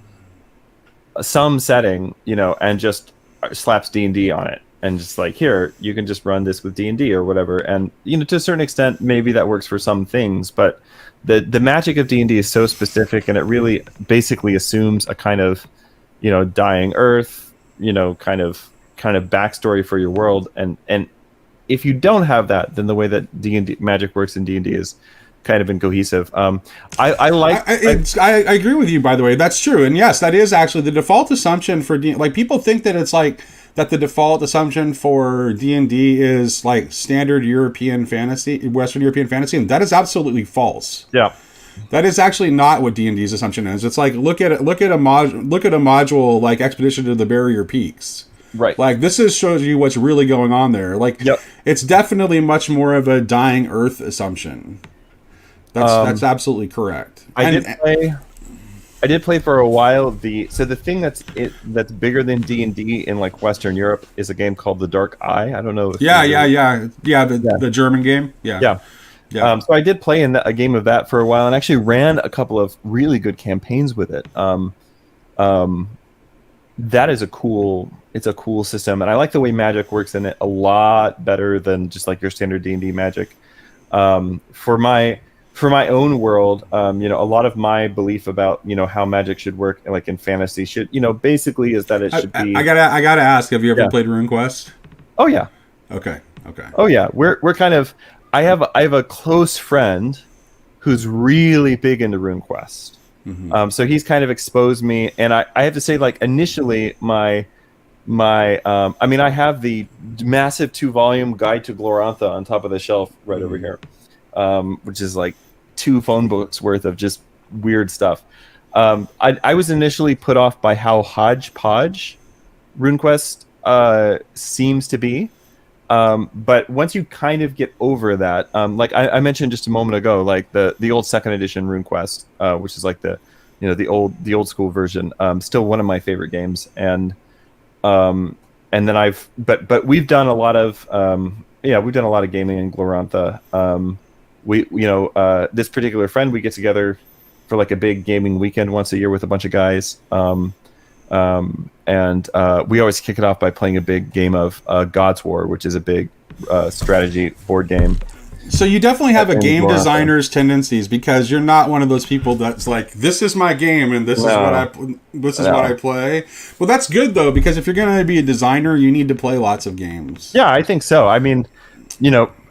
Speaker 2: some setting, and just slaps D&D on it, and just like, here, you can just run this with D&D or whatever. And to a certain extent, maybe that works for some things, but the magic of D&D is so specific, and it really basically assumes a kind of, dying Earth, kind of backstory for your world, and if you don't have that, then the way that D&D magic works in D&D is kind of incohesive. I
Speaker 1: agree with you, by the way. That's true. And yes, that is actually the default assumption for like people think that it's like that the default assumption for D&D is like standard European fantasy, Western European fantasy, and that is absolutely false.
Speaker 2: Yeah.
Speaker 1: That is actually not what D&D's assumption is. It's like look at a module like Expedition to the Barrier Peaks.
Speaker 2: Right.
Speaker 1: Like this shows you what's really going on there. Like it's definitely much more of a dying Earth assumption. That's absolutely correct.
Speaker 2: I did play for a while. The thing that's bigger than D&D in like Western Europe is a game called The Dark Eye. I don't know. If
Speaker 1: the German game. Yeah. Yeah.
Speaker 2: So I did play in a game of that for a while, and actually ran a couple of really good campaigns with it. That is it's a cool system, and I like the way magic works in it a lot better than just like your standard D&D magic. For my own world, a lot of my belief about how magic should work, like in fantasy, should basically is that it should be.
Speaker 1: I gotta ask. Have you ever
Speaker 2: Yeah.
Speaker 1: played RuneQuest?
Speaker 2: Oh yeah.
Speaker 1: Okay. Okay.
Speaker 2: Oh yeah. We're kind of. I have a close friend who's really big into RuneQuest.
Speaker 1: Mm-hmm.
Speaker 2: So he's kind of exposed me, and I have to say, like, initially my I have the massive 2-volume Guide to Glorantha on top of the shelf right over here, which is like 2 phone books worth of just weird stuff. I was initially put off by how hodgepodge RuneQuest seems to be. But once you kind of get over that, like I mentioned just a moment ago, like the old 2nd edition RuneQuest, which is like the old school version, still one of my favorite games. And then but we've done a lot of gaming in Glorantha. This particular friend, we get together for like a big gaming weekend once a year with a bunch of guys. And we always kick it off by playing a big game of God's War, which is a big strategy board game.
Speaker 1: So you definitely have a game designer's tendencies, because you're not one of those people that's like, this is my game and this is what I play. Well, that's good though, because if you're going to be a designer, you need to play lots of games.
Speaker 2: Yeah, I think so. I mean,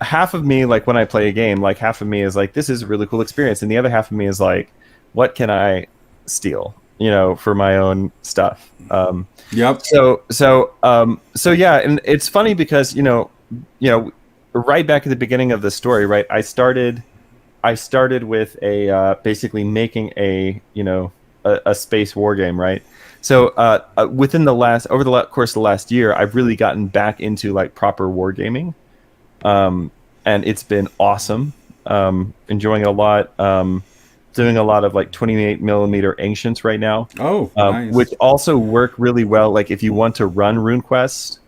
Speaker 2: half of me, like when I play a game, like half of me is like, this is a really cool experience, and the other half of me is like, what can I steal? For my own stuff.
Speaker 1: Yep.
Speaker 2: So yeah, and it's funny because right back at the beginning of the story, right? I started with a basically making a space war game, right? So over the course of the last year, I've really gotten back into like proper wargaming, and it's been awesome. Enjoying it a lot. Doing a lot of like 28 millimeter ancients right now.
Speaker 1: Oh, nice.
Speaker 2: Which also work really well. Like if you want to run RuneQuest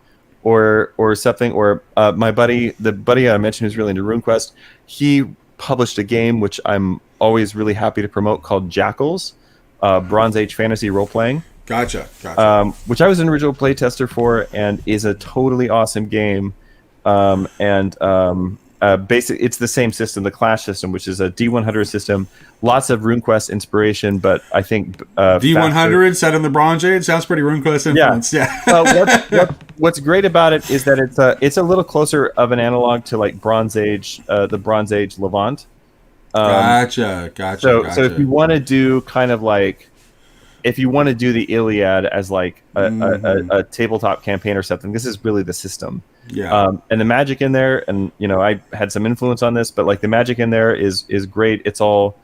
Speaker 2: or something, or the buddy I mentioned who's really into RuneQuest, he published a game which I'm always really happy to promote called Jackals, Bronze Age fantasy role playing.
Speaker 1: Gotcha.
Speaker 2: Which I was an original playtester for, and is a totally awesome game. Basically, it's the same system, the Clash system, which is a D100 system. Lots of RuneQuest inspiration, but I think
Speaker 1: D100 set in the Bronze Age sounds pretty RuneQuest influenced.
Speaker 2: Yeah. What's great about it is that it's a little closer of an analog to like Bronze Age, the Bronze Age Levant.
Speaker 1: Gotcha.
Speaker 2: So if you want to do kind of like, if you want to do the Iliad as like a tabletop campaign or something, this is really the system.
Speaker 1: Yeah.
Speaker 2: And the magic in there, and I had some influence on this, but like the magic in there is great. It's all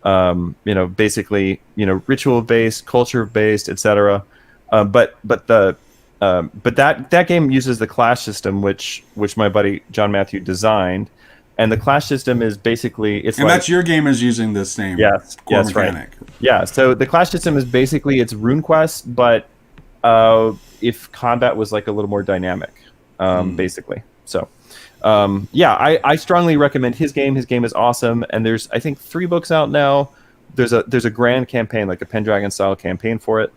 Speaker 2: basically ritual based, culture based, etc. But that game uses the Clash system, which my buddy John Matthew designed, and the Clash system is basically
Speaker 1: that's your game is using the same core mechanic.
Speaker 2: Right. Yeah. So the Clash system is basically it's RuneQuest, but if combat was like a little more dynamic. Basically. So, I strongly recommend his game. His game is awesome, and there's I think 3 books out now. There's a grand campaign, like a Pendragon style campaign for it,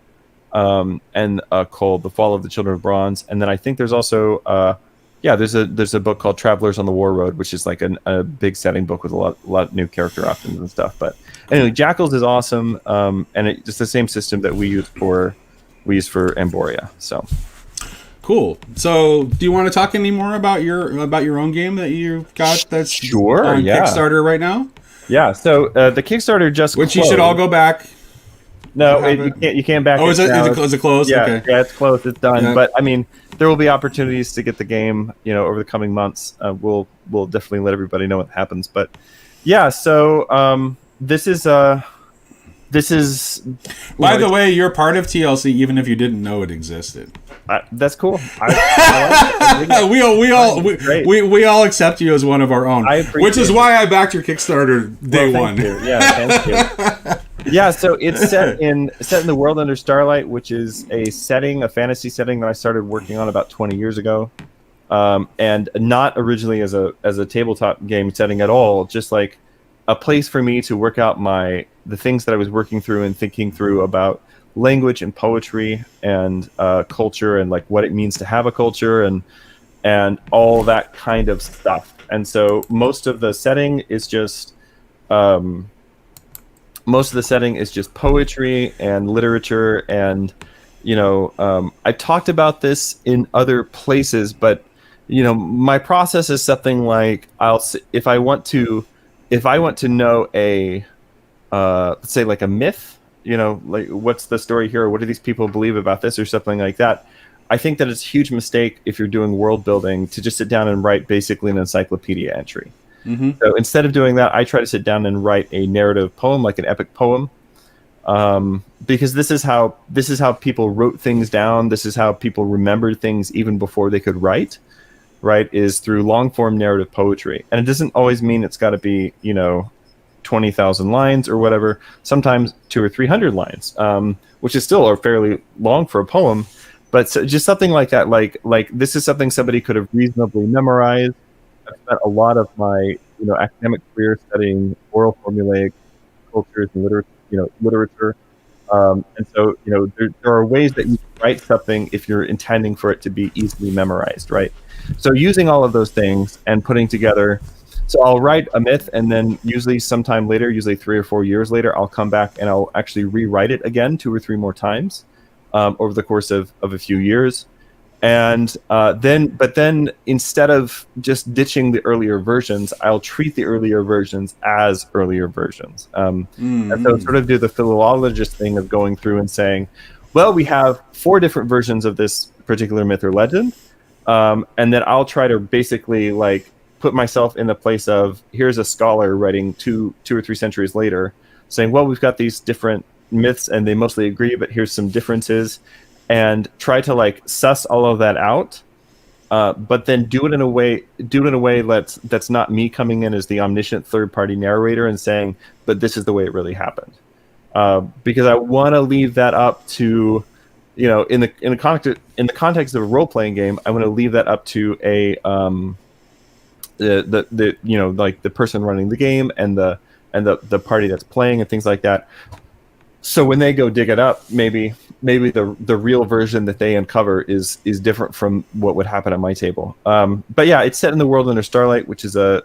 Speaker 2: and called The Fall of the Children of Bronze. And then I think there's also there's a book called Travelers on the War Road, which is like a big setting book with a lot of new character options and stuff. But anyway, Jackals is awesome, and it's the same system that we use for Emboria. So.
Speaker 1: Cool. So, do you want to talk any more about your own game that you've got that's on Kickstarter right now?
Speaker 2: Yeah. So the Kickstarter just
Speaker 1: which
Speaker 2: closed.
Speaker 1: You should all go back.
Speaker 2: No, you can't back.
Speaker 1: Oh, is it closed?
Speaker 2: Yeah,
Speaker 1: okay.
Speaker 2: Yeah, it's closed. It's done.
Speaker 1: Yeah.
Speaker 2: But I mean, there will be opportunities to get the game. Over the coming months, we'll definitely let everybody know what happens. But yeah, so this is.
Speaker 1: By the way, you're part of TLC, even if you didn't know it existed.
Speaker 2: That's cool.
Speaker 1: We all accept you as one of our own, which is why I backed your Kickstarter day one.
Speaker 2: Yeah, thank you. Yeah, so it's set in the World Under Starlight, which is a fantasy setting that I started working on about 20 years ago. and not originally as a tabletop game setting at all, just like a place for me to work out the things that I was working through and thinking through about language and poetry and culture and like what it means to have a culture and all that kind of stuff. And so most of the setting is just poetry and literature. And I talked about this in other places, but my process is something like if I want to know a let's say like a myth, like what's the story here, or what do these people believe about this, or something like that. I think that it's a huge mistake if you're doing world building to just sit down and write basically an encyclopedia entry. Mm-hmm. So instead of doing that, I try to sit down and write a narrative poem, like an epic poem, because this is how people wrote things down. This is how people remembered things even before they could write. Right, is through long form narrative poetry, and it doesn't always mean it's got to be 20,000 lines or whatever. Sometimes 200 or 300 lines, which is still fairly long for a poem. But just something like that, like this is something somebody could have reasonably memorized. I've spent a lot of my academic career studying oral formulaic cultures and literature, and so there are ways that you can write something if you're intending for it to be easily memorized, right? So using all of those things and putting together, so I'll write a myth, and then usually sometime later, usually 3 or 4 years later, I'll come back and I'll actually rewrite it again 2 or 3 more times over the course of a few years. And then instead of just ditching the earlier versions, I'll treat the earlier versions as earlier versions. And so sort of do the philologist thing of going through and saying, well, we have 4 different versions of this particular myth or legend. And then I'll try to basically like put myself in the place of, here's a scholar writing two or 3 centuries later saying, well, we've got these different myths and they mostly agree, but here's some differences, and try to like suss all of that out. But then do it in a way that's not me coming in as the omniscient third party narrator and saying, but this is the way it really happened. Because I want to leave that up to, in the context of a role playing game, I want to leave that up to the person running the game and the party that's playing and things like that. So when they go dig it up, maybe the real version that they uncover is different from what would happen at my table. But yeah, it's set in the world under Starlight, which is a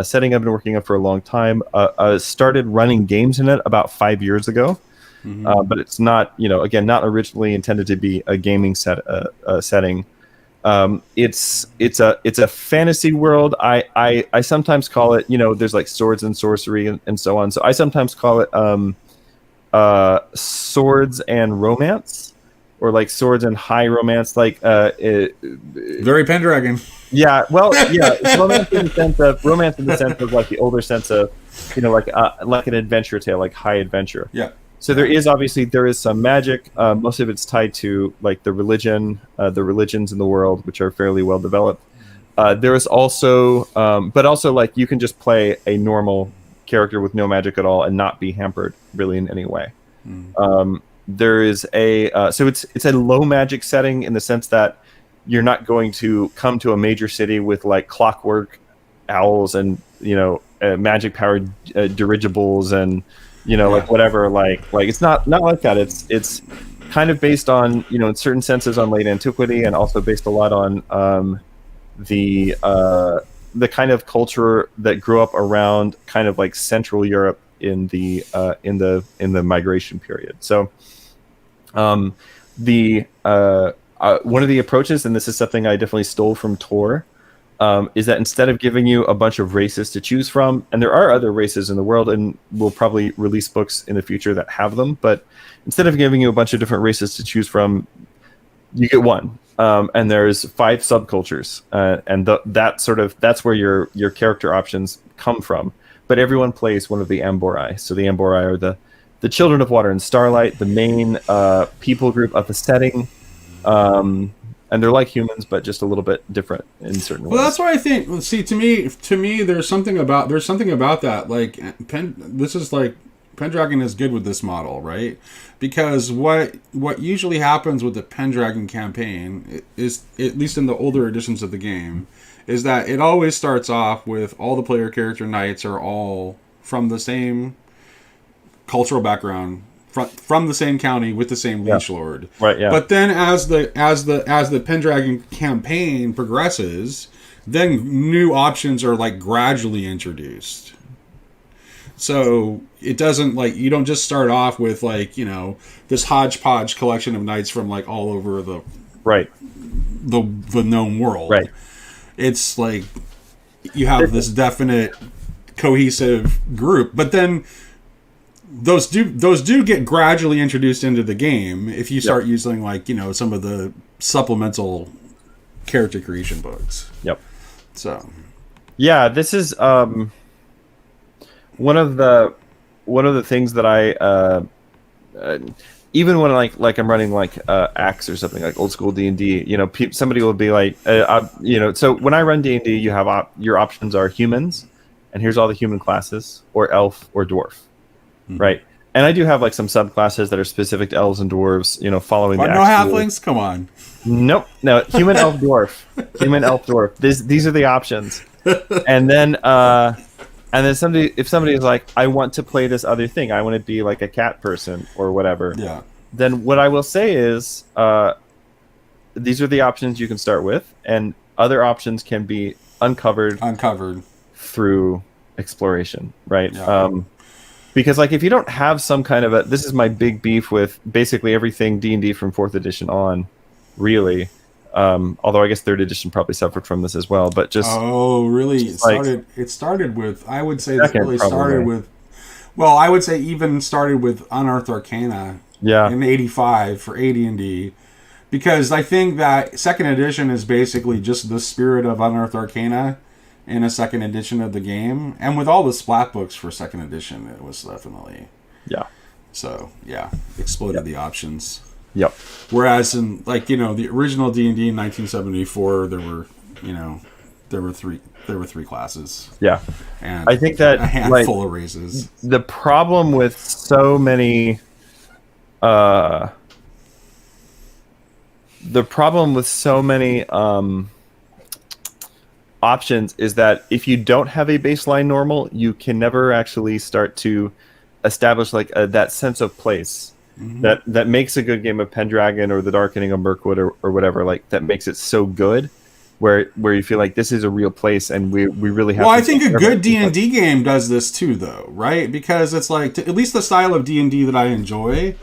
Speaker 2: setting I've been working on for a long time. I started running games in it about 5 years ago. Mm-hmm. But it's not, again, not originally intended to be a gaming setting. It's a fantasy world. I sometimes call it, there's like swords and sorcery and so on. So I sometimes call it swords and romance, or like swords and high romance, like
Speaker 1: very Pendragon.
Speaker 2: Yeah, well, yeah, it's romance in the sense of like the older sense of, like an adventure tale, like high adventure.
Speaker 1: Yeah.
Speaker 2: So there is some magic. Most of it's tied to like the religions in the world, which are fairly well developed. There is also, but also like you can just play a normal character with no magic at all and not be hampered really in any way. There is so it's a low magic setting in the sense that you're not going to come to a major city with like clockwork owls and magic powered dirigibles and like whatever, like it's not like that. It's kind of based on in certain senses on late antiquity, and also based a lot on the kind of culture that grew up around kind of like Central Europe in the migration period. So one of the approaches, and this is something I definitely stole from Tor, is that instead of giving you a bunch of races to choose from, and there are other races in the world, and we'll probably release books in the future that have them, but instead of giving you a bunch of different races to choose from, you get one. And there's 5 subcultures, and that's where your character options come from. But everyone plays one of the Amborai. So the Amborai are the children of water and starlight, the main people group of the setting. And they're like humans, but just a little bit different in certain ways.
Speaker 1: Well, that's why I think. See, to me, there's something about that. Like, this is like Pendragon is good with this model, right? Because what usually happens with the Pendragon campaign is, at least in the older editions of the game, is that it always starts off with all the player character knights are all from the same cultural background, from the same county with the same liege lord.
Speaker 2: Right. Yeah.
Speaker 1: But then as the Pendragon campaign progresses, then new options are like gradually introduced. So it doesn't, like, you don't just start off with, like, you know, this hodgepodge collection of knights from like all over the known world.
Speaker 2: Right.
Speaker 1: It's like you have this definite cohesive group, but then those do get gradually introduced into the game if you start using, like, you know, some of the supplemental character creation books.
Speaker 2: Yep.
Speaker 1: So
Speaker 2: yeah, this is one of the things that I even when like I'm running like Axe or something like old school D&D, you know, somebody will be like, you know, so when I run D&D, you have your options are humans, and here's all the human classes, or elf or dwarf, right? And I do have like some subclasses that are specific to elves and dwarves, you know, following the
Speaker 1: no halflings. Come on.
Speaker 2: Nope, no human elf dwarf, human elf dwarf. These are the options, and then if somebody is like, I want to play this other thing, I want to be like a cat person or whatever.
Speaker 1: Yeah.
Speaker 2: Then what I will say is, these are the options you can start with, and other options can be uncovered through exploration, right?
Speaker 1: Yeah.
Speaker 2: Because like if you don't have some kind of this is my big beef with basically everything D&D from 4th edition on, really. Although I guess 3rd edition probably suffered from this as well, but just
Speaker 1: really? It started with, I would say, started with Unearthed Arcana.
Speaker 2: Yeah.
Speaker 1: In '85 for AD&D, because I think that 2nd edition is basically just the spirit of Unearthed Arcana in a 2nd edition of the game, and with all the splat books for 2nd edition, it was definitely So exploded the options.
Speaker 2: Yep.
Speaker 1: Whereas in, like, you know, the original D&D in 1974, there were three classes.
Speaker 2: Yeah.
Speaker 1: And
Speaker 2: I think that
Speaker 1: a handful of races.
Speaker 2: The problem with so many options is that if you don't have a baseline normal, you can never actually start to establish like that sense of place. Mm-hmm. that makes a good game of Pendragon or the Darkening of Mirkwood or whatever, like that makes it so good, where you feel like this is a real place and we really have.
Speaker 1: Well, I think a good D&D game does this too, though, right? Because it's like, at least the style of D&D that I enjoy,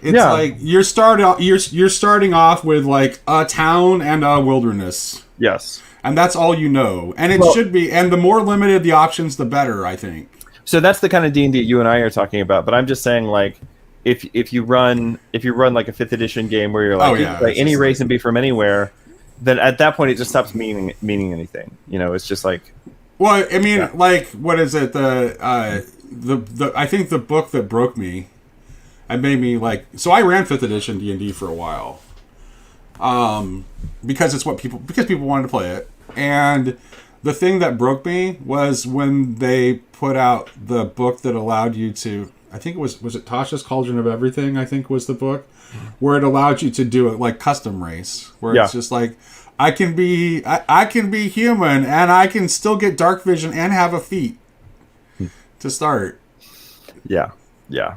Speaker 1: it's like you're starting off with like a town and a wilderness.
Speaker 2: Yes,
Speaker 1: and that's all you know, and it should be. And the more limited the options, the better, I think. So
Speaker 2: that's the kind of D&D you and I are talking about. But I'm just saying, like, if you run like a 5th edition game where you're like, you can play any race and be from anywhere, then at that point it just stops meaning anything. You know, it's just like.
Speaker 1: Well, I mean, like, what is it? The I think the book that broke me, it made me like. So I ran 5th edition D&D for a while, because people wanted to play it, and the thing that broke me was when they put out the book that allowed you to. I think it was it Tasha's Cauldron of Everything, I think was the book, where it allowed you to do it like custom race, where it's just like, I can be human and I can still get dark vision and have a feat to start. Yeah.
Speaker 2: No,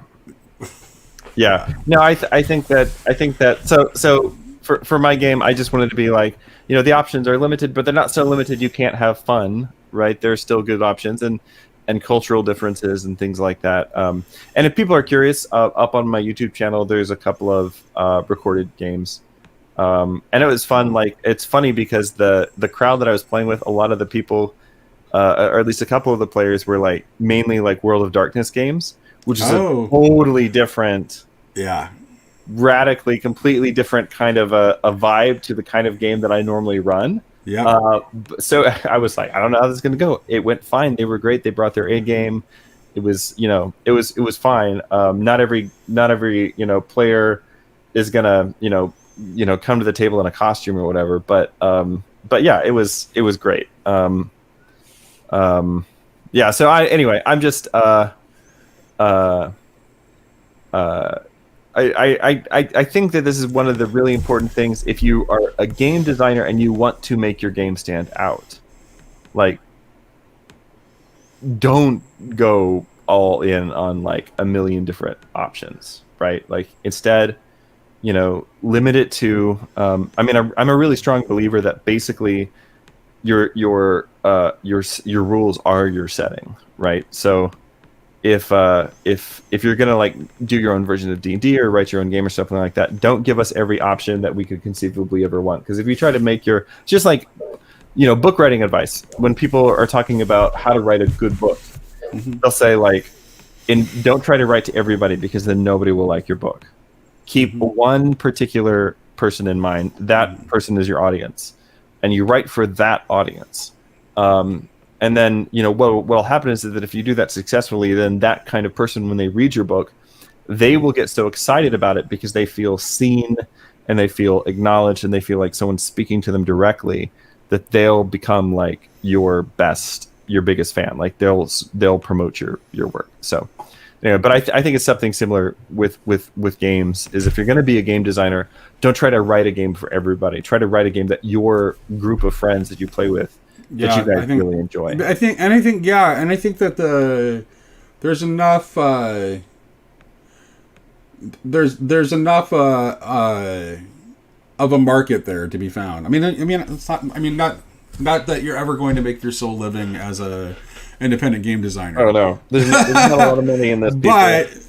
Speaker 2: I think that so for my game, I just wanted to be like, you know, the options are limited, but they're not so limited you can't have fun, right? There's still good options and cultural differences and things like that. And if people are curious, up on my YouTube channel, there's a couple of recorded games. And it was fun. Like, it's funny because the crowd that I was playing with, a lot of the people, or at least a couple of the players, were like mainly like World of Darkness games, which is a totally different, radically, completely different kind of a vibe to the kind of game that I normally run. Yeah. So I was like, I don't know how this is going to go. It went fine. They were great. They brought their A game. It was, you know, it was fine. Not every, you know, player is going to, come to the table in a costume or whatever. But yeah, it was great. Yeah. So I'm just, uh, uh, I think that this is one of the really important things if you are a game designer and you want to make your game stand out. Like, don't go all in on like a million different options, right? Like, instead, limit it to. I'm a really strong believer that basically your rules are your setting, right? So if you're gonna like do your own version of D&D or write your own game or something like that, don't give us every option that we could conceivably ever want. Because if you try to make just like book writing advice, when people are talking about how to write a good book, they'll say like, don't try to write to everybody because then nobody will like your book. Keep one particular person in mind. That person is your audience, and you write for that audience. And then, what'll happen is that if you do that successfully, then that kind of person, when they read your book, they will get so excited about it because they feel seen and they feel acknowledged and they feel like someone's speaking to them directly, that they'll become like your biggest fan. Like they'll promote your work. So, but I think it's something similar with games. Is if you're going to be a game designer, don't try to write a game for everybody. Try to write a game that your group of friends that you play with, that you guys really enjoy.
Speaker 1: I think that there's enough there's enough of a market there to be found. I mean it's not that you're ever going to make your sole living as a independent game designer.
Speaker 2: Oh no, there's not a lot of money in this.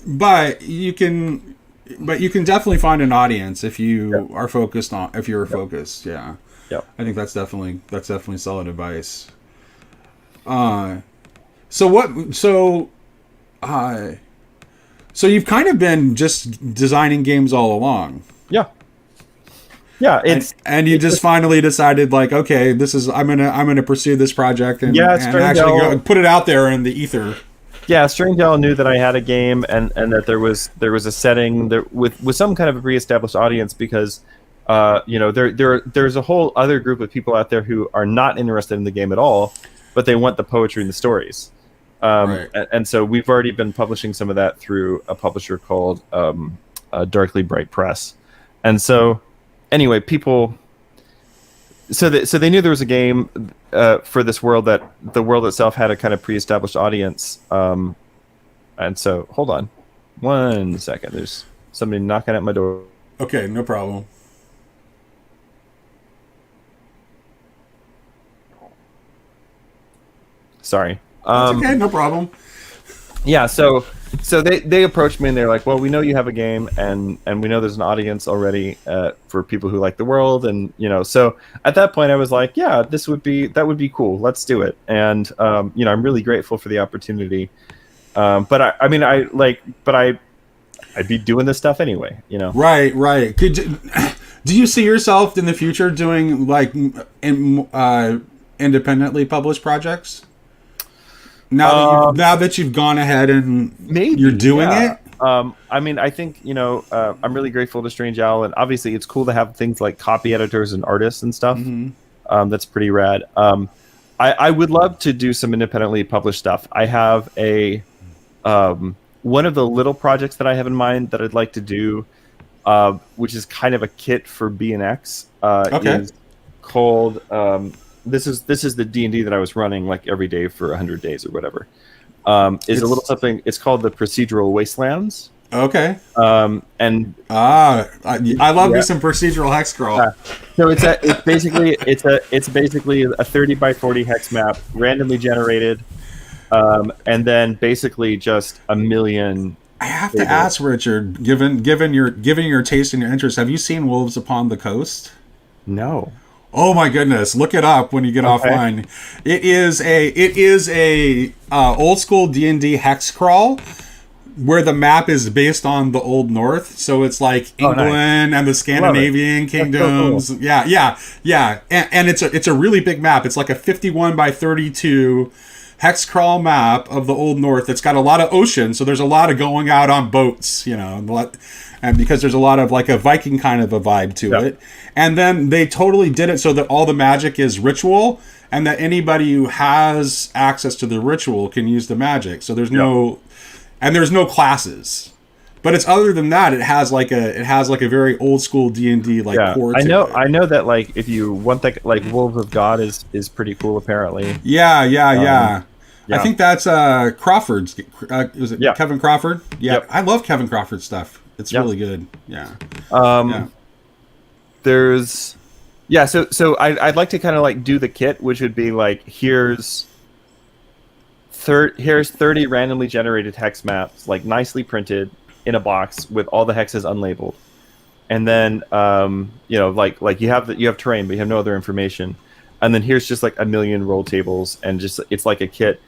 Speaker 1: But you can definitely find an audience if you are focused on focused. Yeah.
Speaker 2: Yeah,
Speaker 1: I think that's definitely solid advice. So you've kind of been just designing games all along.
Speaker 2: Yeah,
Speaker 1: and you just finally decided like, okay, I'm gonna pursue this project and actually put it out there in the ether.
Speaker 2: Yeah, Strange knew that I had a game and that there was a setting there with some kind of a pre-established audience because. There's a whole other group of people out there who are not interested in the game at all, but they want the poetry and the stories.
Speaker 1: Right.
Speaker 2: And so we've already been publishing some of that through a publisher called Darkly Bright Press. And so, anyway, people. So they knew there was a game for this world that the world itself had a kind of pre-established audience. And so, hold on, 1 second. There's somebody knocking at my door.
Speaker 1: Okay, no problem.
Speaker 2: Sorry.
Speaker 1: Okay, no problem.
Speaker 2: Yeah, so they approached me and they're like, well, we know you have a game and we know there's an audience already for people who like the world, and so at that point I was like, yeah, that would be cool. Let's do it. And I'm really grateful for the opportunity. But I'd be doing this stuff anyway,
Speaker 1: Right. Do you see yourself in the future doing like independently published projects? Now that you've gone ahead and
Speaker 2: maybe
Speaker 1: you're doing it.
Speaker 2: I think I'm really grateful to Strange Owl, and obviously it's cool to have things like copy editors and artists and stuff. That's pretty rad. I would love to do some independently published stuff. I have a one of the little projects that I have in mind that I'd like to do, which is kind of a kit for B&X. Is called. This is the D&D that I was running like every day for 100 days or whatever. It's a little something. It's called the Procedural Wastelands.
Speaker 1: Okay.
Speaker 2: I
Speaker 1: love me some procedural hex crawl.
Speaker 2: So it's basically a 30 by 40 hex map, randomly generated, and then basically just a million.
Speaker 1: I have to ask, Richard, given your taste and your interest, have you seen Wolves Upon the Coast?
Speaker 2: No.
Speaker 1: Oh my goodness! Look it up when you get offline. It is a old school D&D hex crawl where the map is based on the Old North, so it's like England and the Scandinavian kingdoms. So cool. Yeah, and it's a really big map. It's like a 51 by 32 hex crawl map of the Old North. It's got a lot of ocean, so there's a lot of going out on boats, and because there's a lot of like a Viking kind of a vibe to it. And then they totally did it so that all the magic is ritual, and that anybody who has access to the ritual can use the magic. So there's no, and there's no classes. But it's other than that, it has like a very old school D&D like core to it.
Speaker 2: I know that like if you want that, like Wolves of God is pretty cool apparently.
Speaker 1: Yeah. I think that's Crawford's. Was it Kevin Crawford? Yeah,
Speaker 2: Yep.
Speaker 1: I love Kevin Crawford stuff. It's really good. Yeah.
Speaker 2: There's so I'd like to kind of like do the kit, which would be like here's 30 randomly generated hex maps, like nicely printed in a box with all the hexes unlabeled, and then like you have terrain, but you have no other information, and then here's just like a million roll tables, and just it's like a kit.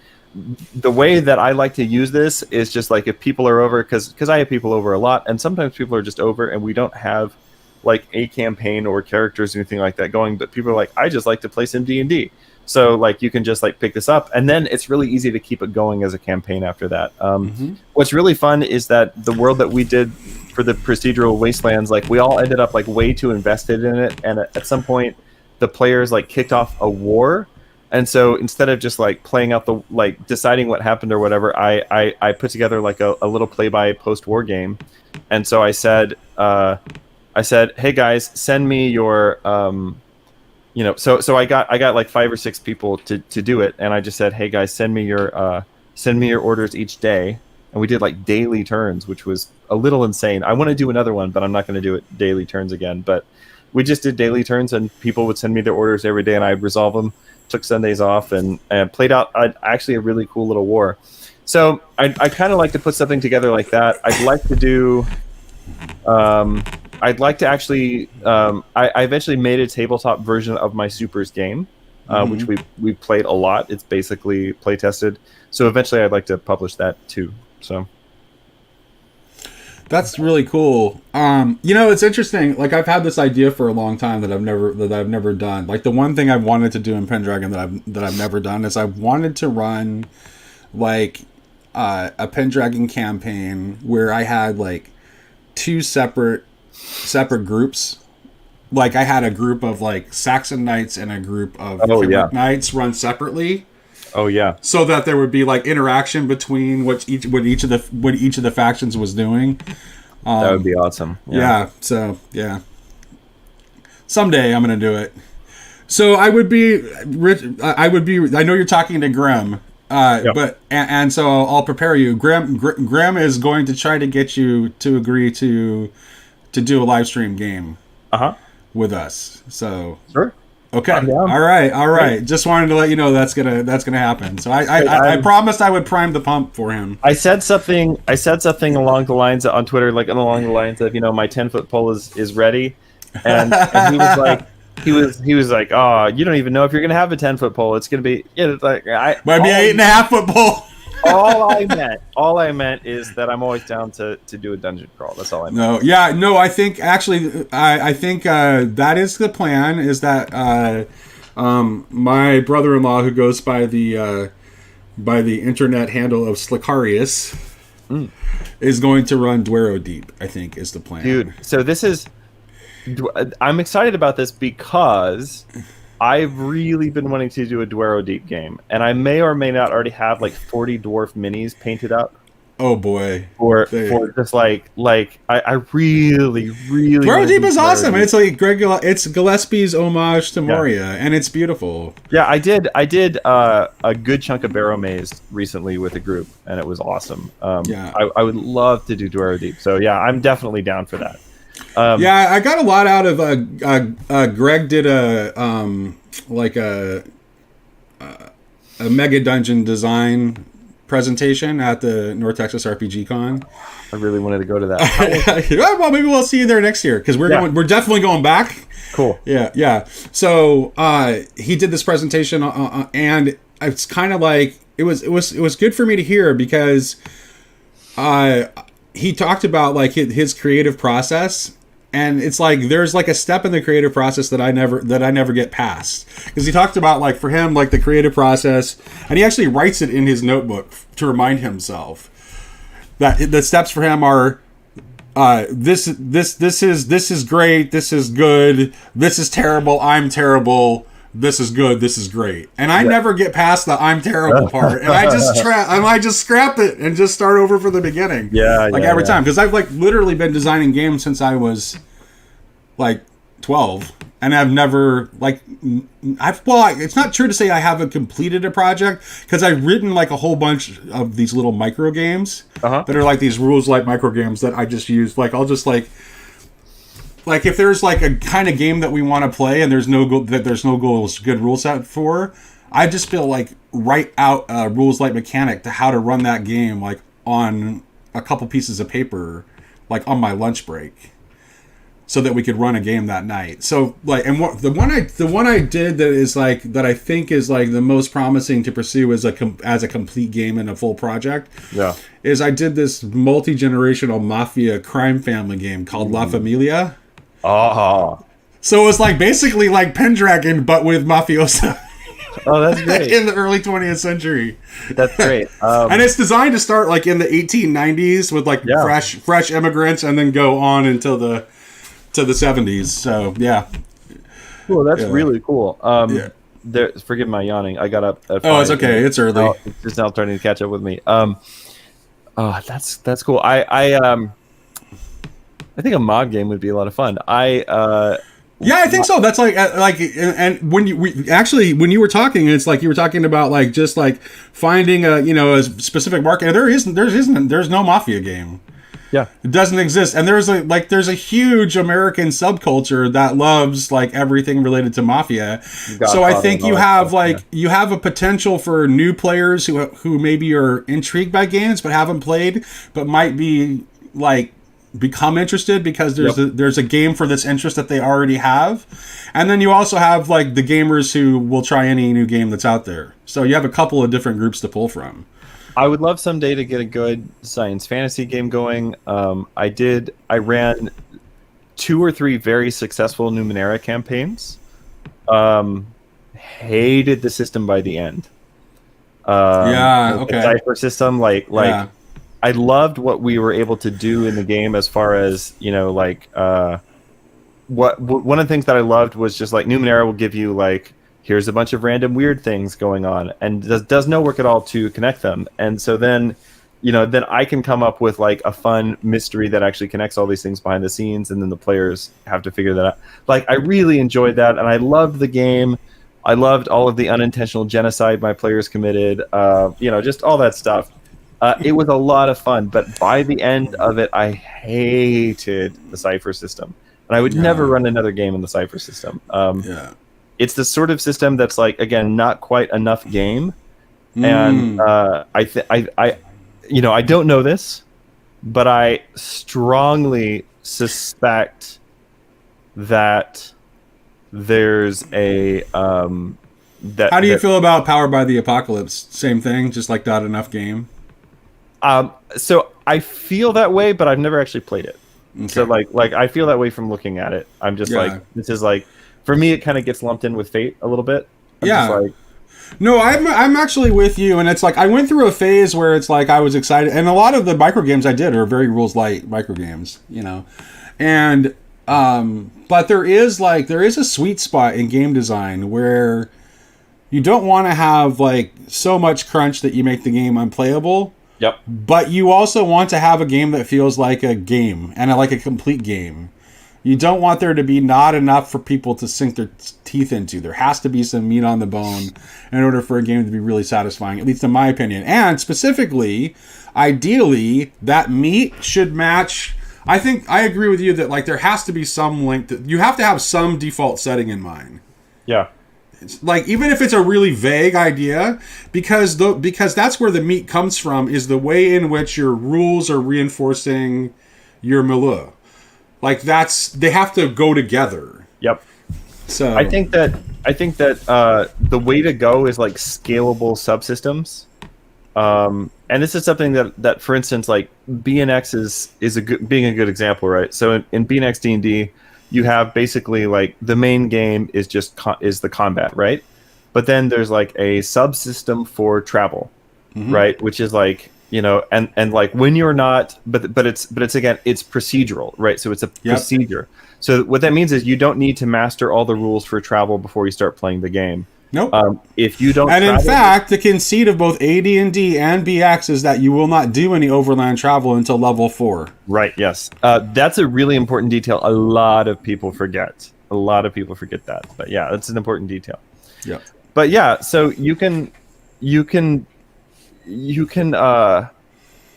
Speaker 2: The way that I like to use this is just like if people are over, because I have people over a lot, and sometimes people are just over, and we don't have like a campaign or characters or anything like that going, but people are like, I just like to play some D&D. So like you can just like pick this up, and then it's really easy to keep it going as a campaign after that. What's really fun is that the world that we did for the procedural wastelands, like we all ended up like way too invested in it, and at some point the players like kicked off a war, and so instead of just like playing out the like deciding what happened or whatever, I put together like a little play-by post-war game, and so I said, hey guys, send me your so I got like 5 or 6 people to do it, and I just said, hey guys, send me your orders each day, and we did like daily turns, which was a little insane. I want to do another one, but I'm not going to do it daily turns again. But we just did daily turns, and people would send me their orders every day, and I'd resolve them. Took Sundays off, and played out actually a really cool little war. So I kind of like to put something together like that. I'd like to do. I'd like to actually. I eventually made a tabletop version of my Supers game, which we played a lot. It's basically play tested. So eventually, I'd like to publish that too. So
Speaker 1: that's really cool. It's interesting. Like I've had this idea for a long time that I've never done. Like the one thing I wanted to do in Pendragon that I've never done is I wanted to run like a Pendragon campaign where I had like 2 separate groups. Like I had a group of like Saxon Knights and a group of Pembroke Knights run separately.
Speaker 2: Oh yeah.
Speaker 1: So that there would be like interaction between what each of the factions was doing.
Speaker 2: That would be awesome.
Speaker 1: Yeah. So yeah. Someday I'm gonna do it. So I would be. I know you're talking to Grim. But and so I'll prepare you. Graham is going to try to get you to agree to do a live stream game with us. So
Speaker 2: sure.
Speaker 1: Okay. All right. Great. Just wanted to let you know that's gonna happen. So I promised I would prime the pump for him.
Speaker 2: I said something along the lines on Twitter, like along the lines of, my 10-foot pole is ready, and he was like, oh, you don't even know if you're gonna have a 10-foot pole. It's gonna be might be an 8.5-foot pole. all I meant is that I'm always down to do a dungeon crawl. That's all I meant.
Speaker 1: I think actually I think that is the plan. Is that my brother-in-law, who goes by the internet handle of Slicarius, is going to run Dwero Deep. I think is the plan,
Speaker 2: dude. So I'm excited about this because I've really been wanting to do a Dwero Deep game, and I may or may not already have like 40 dwarf minis painted up.
Speaker 1: Oh boy!
Speaker 2: For just like I really
Speaker 1: Dwero Deep is awesome. It's like it's Gillespie's homage to Moria, and it's beautiful.
Speaker 2: Yeah, I did a good chunk of Barrow Maze recently with a group, and it was awesome. I would love to do Dwero Deep. So yeah, I'm definitely down for that.
Speaker 1: I got a lot out of Greg did a mega dungeon design presentation at the North Texas RPG Con.
Speaker 2: I really wanted to go to that.
Speaker 1: Well, maybe we'll see you there next year, because we're definitely going back.
Speaker 2: Cool.
Speaker 1: Yeah. So he did this presentation, and it's kind of like it was good for me to hear, because he talked about like his creative process, and it's like there's like a step in the creative process that I never get past, because he talked about like for him like the creative process, and he actually writes it in his notebook to remind himself that the steps for him are this is great, this is good, this is terrible, I'm terrible, this is good, this is great. And I never get past the I'm terrible part. And I just scrap it and just start over from the beginning. Every time. Because I've like literally been designing games since I was like 12. And I've never it's not true to say I haven't completed a project, because I've written like a whole bunch of these little micro games that are like these rules light micro games that I just use. Like I'll just like if there's like a kind of game that we want to play and there's no good rule set for, I just feel like write out a rules light mechanic to how to run that game like on a couple pieces of paper, like on my lunch break, so that we could run a game that night. So like, and the one I did that is like, that I think is like the most promising to pursue as a complete game and a full project. Yeah, is I did this multi-generational mafia crime family game called La Familia.
Speaker 2: Oh,
Speaker 1: so it was like basically like Pendragon, but with mafiosa.
Speaker 2: Oh, that's great.
Speaker 1: In the early 20th century.
Speaker 2: That's great.
Speaker 1: And it's designed to start like in the 1890s with like fresh immigrants, and then go on until the 70s. So yeah.
Speaker 2: Cool. That's really cool. Forgive my yawning. I got up at 5.
Speaker 1: Oh, it's okay. It's early.
Speaker 2: It's just now starting to catch up with me. That's cool. I think a mod game would be a lot of fun. I think so. That's and when you were talking, it's like you were talking about like just like finding a specific market. There's no mafia game. Yeah,
Speaker 1: it doesn't exist. And there's a huge American subculture that loves like everything related to mafia. So I think you have you have a potential for new players who maybe are intrigued by games but haven't played, but might be like become interested because there's a game for this interest that they already have. And then you also have like the gamers who will try any new game that's out there. So you have a couple of different groups to pull from.
Speaker 2: I would love someday to get a good science fantasy game going. I ran 2 or 3 very successful Numenera campaigns. Hated the system by the end. The Cypher system, I loved what we were able to do in the game as far as, one of the things that I loved was just like Numenera will give you like, here's a bunch of random weird things going on, and does no work at all to connect them. And so then, then I can come up with like a fun mystery that actually connects all these things behind the scenes, and then the players have to figure that out. Like, I really enjoyed that, and I loved the game. I loved all of the unintentional genocide my players committed, just all that stuff. It was a lot of fun, but by the end of it, I hated the Cypher system, and I would never run another game in the Cypher system. It's the sort of system that's like, again, not quite enough game, and I don't know this, but I strongly suspect that there's a
Speaker 1: How do you feel about Powered by the Apocalypse? Same thing, just like not enough game.
Speaker 2: So I feel that way, but I've never actually played it. Okay. So like I feel that way from looking at it. I'm just like, this is like, for me, it kind of gets lumped in with Fate a little bit.
Speaker 1: No, I'm actually with you, and it's like I went through a phase where it's like I was excited, and a lot of the micro games I did are very rules light micro games, and but there is a sweet spot in game design where you don't want to have like so much crunch that you make the game unplayable.
Speaker 2: Yep.
Speaker 1: But you also want to have a game that feels like a game and like a complete game. You don't want there to be not enough for people to sink their teeth into. There has to be some meat on the bone in order for a game to be really satisfying, at least in my opinion. And specifically, ideally, that meat should match. I think I agree with you that like there has to be some link. You have to have some default setting in mind.
Speaker 2: Yeah.
Speaker 1: Like, even if it's a really vague idea, because that's where the meat comes from, is the way in which your rules are reinforcing your milieu. Like, they have to go together.
Speaker 2: Yep.
Speaker 1: So
Speaker 2: I think that the way to go is like scalable subsystems. And this is something that for instance, like BNX is being a good example, right? So in BNX D&D, you have basically like the main game is just is the combat, right? But then there's like a subsystem for travel, right? Which is like, and like when you're not, but it's again, it's procedural, right? So it's a procedure. So what that means is you don't need to master all the rules for travel before you start playing the game.
Speaker 1: Nope.
Speaker 2: If you don't,
Speaker 1: and in fact, the conceit of both AD&D and BX is that you will not do any overland travel until level 4.
Speaker 2: Right. Yes. That's a really important detail. A lot of people forget. That. But yeah, that's an important detail.
Speaker 1: Yep.
Speaker 2: But yeah, so you can.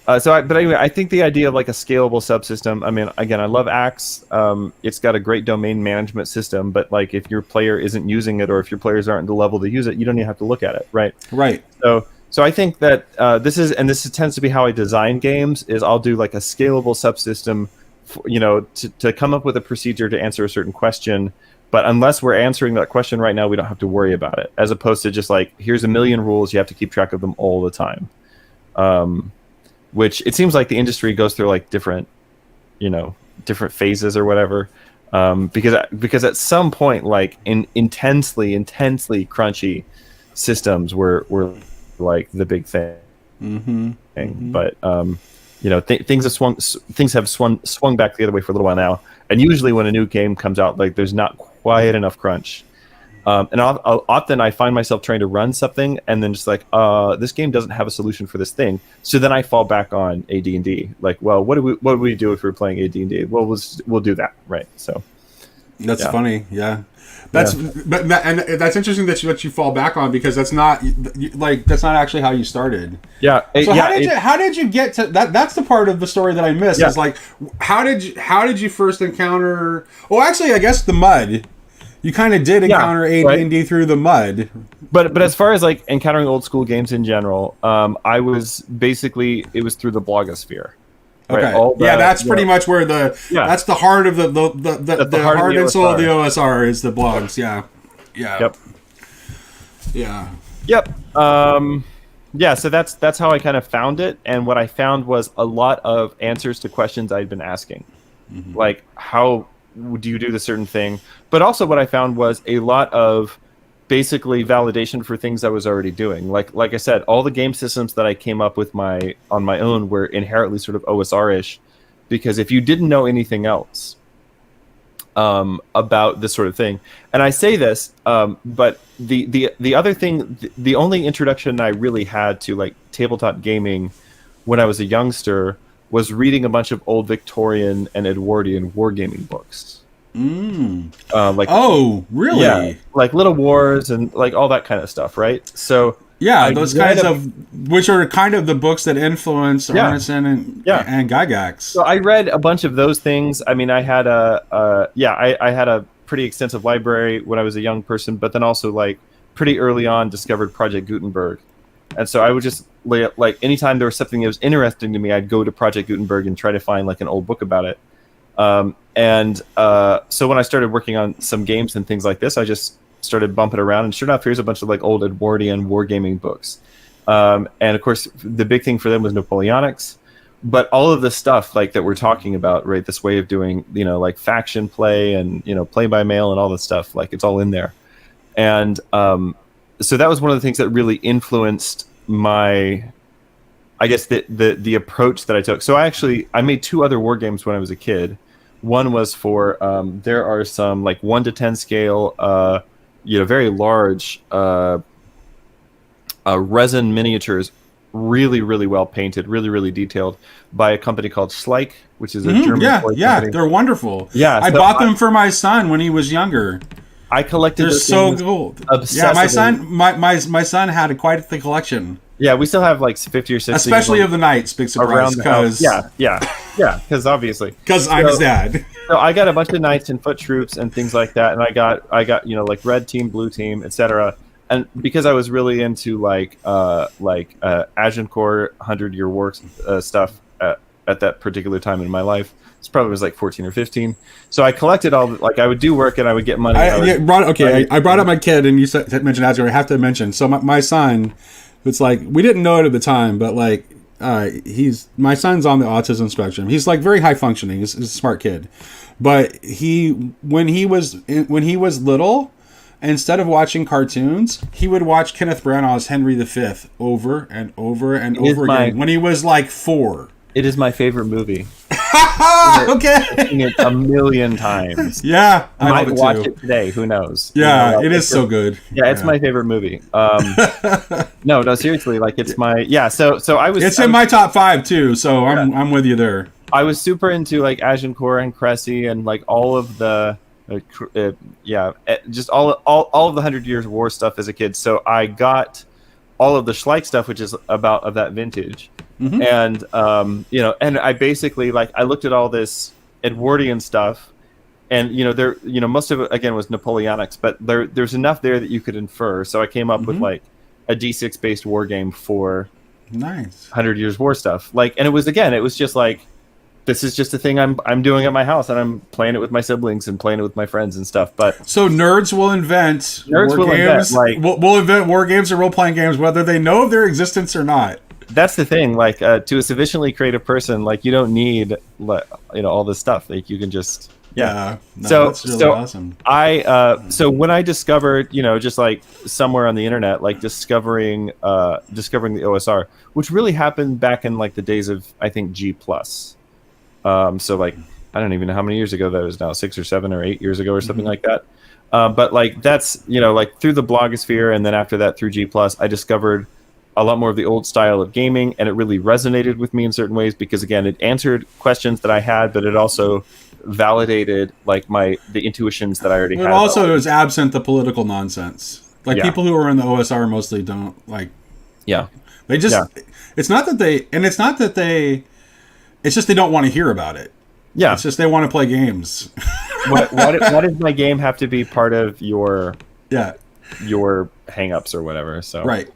Speaker 2: But anyway, I think the idea of like a scalable subsystem. I mean, again, I love Axe. It's got a great domain management system, but like if your player isn't using it, or if your players aren't at the level to use it, you don't even have to look at it, right?
Speaker 1: Right.
Speaker 2: So I think that this tends to be how I design games. Is I'll do like a scalable subsystem, to come up with a procedure to answer a certain question. But unless we're answering that question right now, we don't have to worry about it. As opposed to just like, here's a million rules, you have to keep track of them all the time. Which it seems like the industry goes through like different phases or whatever. Because at some point, like in intensely crunchy systems were like the big thing.
Speaker 1: Mm-hmm. Mm-hmm.
Speaker 2: But things have swung back the other way for a little while now. And usually when a new game comes out, like there's not quite enough crunch. And often I find myself trying to run something and then just like, this game doesn't have a solution for this thing. So then I fall back on AD&D. Like, well, what do we do if we're playing AD&D? Well, we'll do that, right? So
Speaker 1: that's funny, yeah. That's interesting that you fall back on, because that's not actually how you started.
Speaker 2: Yeah.
Speaker 1: So how did you get to that? That's the part of the story that I missed. Yeah. Is like, how did you first encounter? Well, actually, I guess the mud. You kind of did encounter AD&D through the mud.
Speaker 2: But as far as like encountering old school games in general, it was through the blogosphere.
Speaker 1: Okay.
Speaker 2: Right?
Speaker 1: That's pretty much where that's the heart of the heart and soul of the OSR is the blogs. Yeah.
Speaker 2: Yep.
Speaker 1: Yeah.
Speaker 2: Yep. So that's how I kind of found it, and what I found was a lot of answers to questions I'd been asking, like how do you do this certain thing, but also what I found was a lot of basically validation for things I was already doing. Like I said, all the game systems that I came up with on my own were inherently sort of OSR-ish, because if you didn't know anything else about this sort of thing, and I say this, but the other thing, the only introduction I really had to like tabletop gaming when I was a youngster was reading a bunch of old Victorian and Edwardian wargaming books.
Speaker 1: Oh, really?
Speaker 2: Yeah, like Little Wars and like all that kind of stuff, right? So
Speaker 1: yeah, those kinds of, which are kind of the books that influence Arneson and Gygax.
Speaker 2: So I read a bunch of those things. I mean, I had I had a pretty extensive library when I was a young person, but then also like pretty early on discovered Project Gutenberg. And so I would just like anytime there was something that was interesting to me, I'd go to Project Gutenberg and try to find like an old book about it. So when I started working on some games and things like this, I just started bumping around, and sure enough, here's a bunch of like old Edwardian wargaming books. And of course, the big thing for them was Napoleonics, but all of the stuff like that we're talking about, right? This way of doing, like faction play and play by mail and all this stuff, like it's all in there. And so that was one of the things that really influenced my, I guess, the approach that I took. So I made 2 other war games when I was a kid. One was for there are some like 1 to 10 scale, very large resin miniatures, really, really well painted, really, really detailed, by a company called Schleich, which is a German company.
Speaker 1: They're wonderful.
Speaker 2: Yeah,
Speaker 1: I bought them for my son when he was younger.
Speaker 2: I collected.
Speaker 1: They're so cool. Yeah, my son had quite the collection.
Speaker 2: Yeah, we still have like 50 or 60.
Speaker 1: Especially of the Knights, big surprise. Because
Speaker 2: because obviously.
Speaker 1: Because I'm his dad.
Speaker 2: So I got a bunch of Knights and foot troops and things like that, and I got like red team, blue team, etc. And because I was really into like Agincourt 100-Year War stuff at that particular time in my life. It's probably was like 14 or 15. So I collected all, like I would do work and I would get money.
Speaker 1: I brought up my kid, and you mentioned Asgard. I have to mention. So my son, it's like, we didn't know it at the time, but like my son's on the autism spectrum. He's like very high functioning. He's a smart kid, but when he was little, instead of watching cartoons, he would watch Kenneth Branagh's Henry V over and over and over again when he was like 4.
Speaker 2: It is my favorite movie.
Speaker 1: Okay.
Speaker 2: I've seen it a million times.
Speaker 1: Yeah,
Speaker 2: I might
Speaker 1: love
Speaker 2: watch
Speaker 1: too.
Speaker 2: it today. Who knows?
Speaker 1: Yeah,
Speaker 2: You know,
Speaker 1: it is so good.
Speaker 2: Yeah, it's my favorite movie. No, seriously, like it's my So I was.
Speaker 1: It's
Speaker 2: I
Speaker 1: in
Speaker 2: was,
Speaker 1: my top 5 too, so I'm with you there.
Speaker 2: I was super into like Agincourt and Cressy and like all of the. Just all of the 100 Years War stuff as a kid. So I got all of the Schleich stuff, which is about of that vintage.
Speaker 1: Mm-hmm.
Speaker 2: And and I basically like I looked at all this Edwardian stuff, and there most of it again was Napoleonics, but there's enough there that you could infer. So I came up with like a D6 based war game for
Speaker 1: nice
Speaker 2: 100 Years War stuff. Like, and it was just like, this is just a thing I'm doing at my house, and I'm playing it with my siblings and playing it with my friends and stuff. But
Speaker 1: so nerds will invent war games. We'll invent war games or role playing games, whether they know of their existence or not.
Speaker 2: That's the thing. Like, to a sufficiently creative person, like you don't need all this stuff. Like you can just
Speaker 1: that's really awesome.
Speaker 2: So when I discovered, just like somewhere on the internet, like discovering the OSR, which really happened back in like the days of I think G+. So like I don't even know how many years ago that is now, 6 or 7 or 8 years ago or something like that. But like that's like through the blogosphere, and then after that through G+, I discovered a lot more of the old style of gaming, and it really resonated with me in certain ways because again it answered questions that I had, but it also validated like the intuitions that I already had.
Speaker 1: But also it was absent the political nonsense. Like people who are in the OSR mostly don't like. Yeah, they just. Yeah. It's just they don't want to hear about it. Yeah, it's just they want to play games.
Speaker 2: What does my game have to be part of your hang-ups or whatever? So
Speaker 1: right.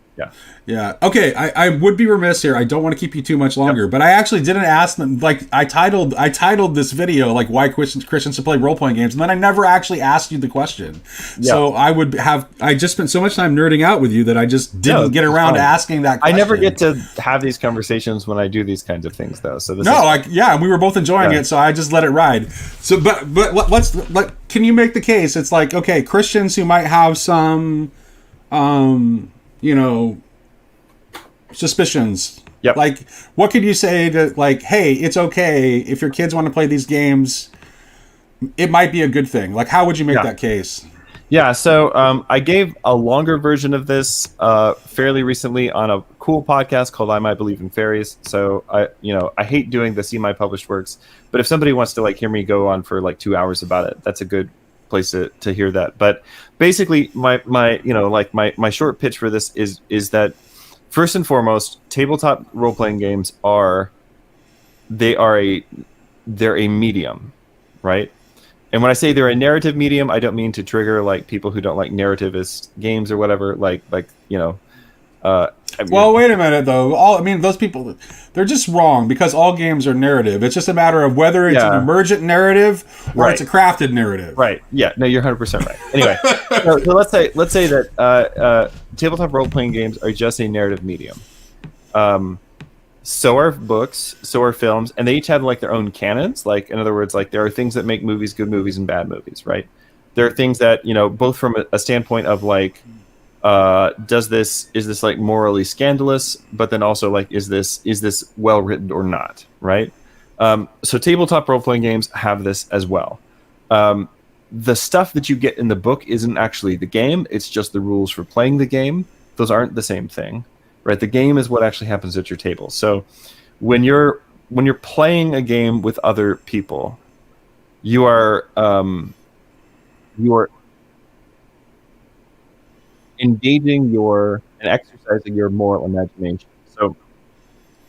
Speaker 1: Yeah. Okay. I would be remiss here. I don't want to keep you too much longer, but I actually didn't ask them. Like I titled this video like why Christians should play role playing games, and then I never actually asked you the question. Yeah. So I just spent so much time nerding out with you that I just didn't get around to asking that question.
Speaker 2: I never get to have these conversations when I do these kinds of things though. So
Speaker 1: we were bost enjoying it, so I just let it ride. So but can you make the case? It's like, okay, Christians who might have some suspicions. Yep. Like, what could you say to, like, hey, it's okay if your kids want to play these games, it might be a good thing. Like, how would you make that case?
Speaker 2: Yeah, so I gave a longer version of this fairly recently on a cool podcast called I Might Believe in Fairies. So I hate doing the See My Published Works, but if somebody wants to like hear me go on for like 2 hours about it, that's a good place to hear that. But basically my short pitch for this is that first and foremost, tabletop role-playing games are a medium, right? And when I say they're a narrative medium, I don't mean to trigger like people who don't like narrativist games or whatever.
Speaker 1: Well, wait a minute though. Those people, they're just wrong because all games are narrative. It's just a matter of whether it's an emergent narrative or it's a crafted narrative.
Speaker 2: Right. Yeah. No, you're 100% right. Anyway, so let's say that tabletop role-playing games are just a narrative medium. So are books, so are films, and they each have like their own canons. Like, in other words, like there are things that make movies good movies and bad movies, right? There are things that, both from a standpoint of like, is this like morally scandalous, but then also like, is this well written or not, right? So tabletop role-playing games have this as well. The stuff that you get in the book isn't actually the game, it's just the rules for playing the game. Those aren't the same thing. Right, the game is what actually happens at your table. So, when you're playing a game with other people, you are engaging and exercising your moral imagination. So,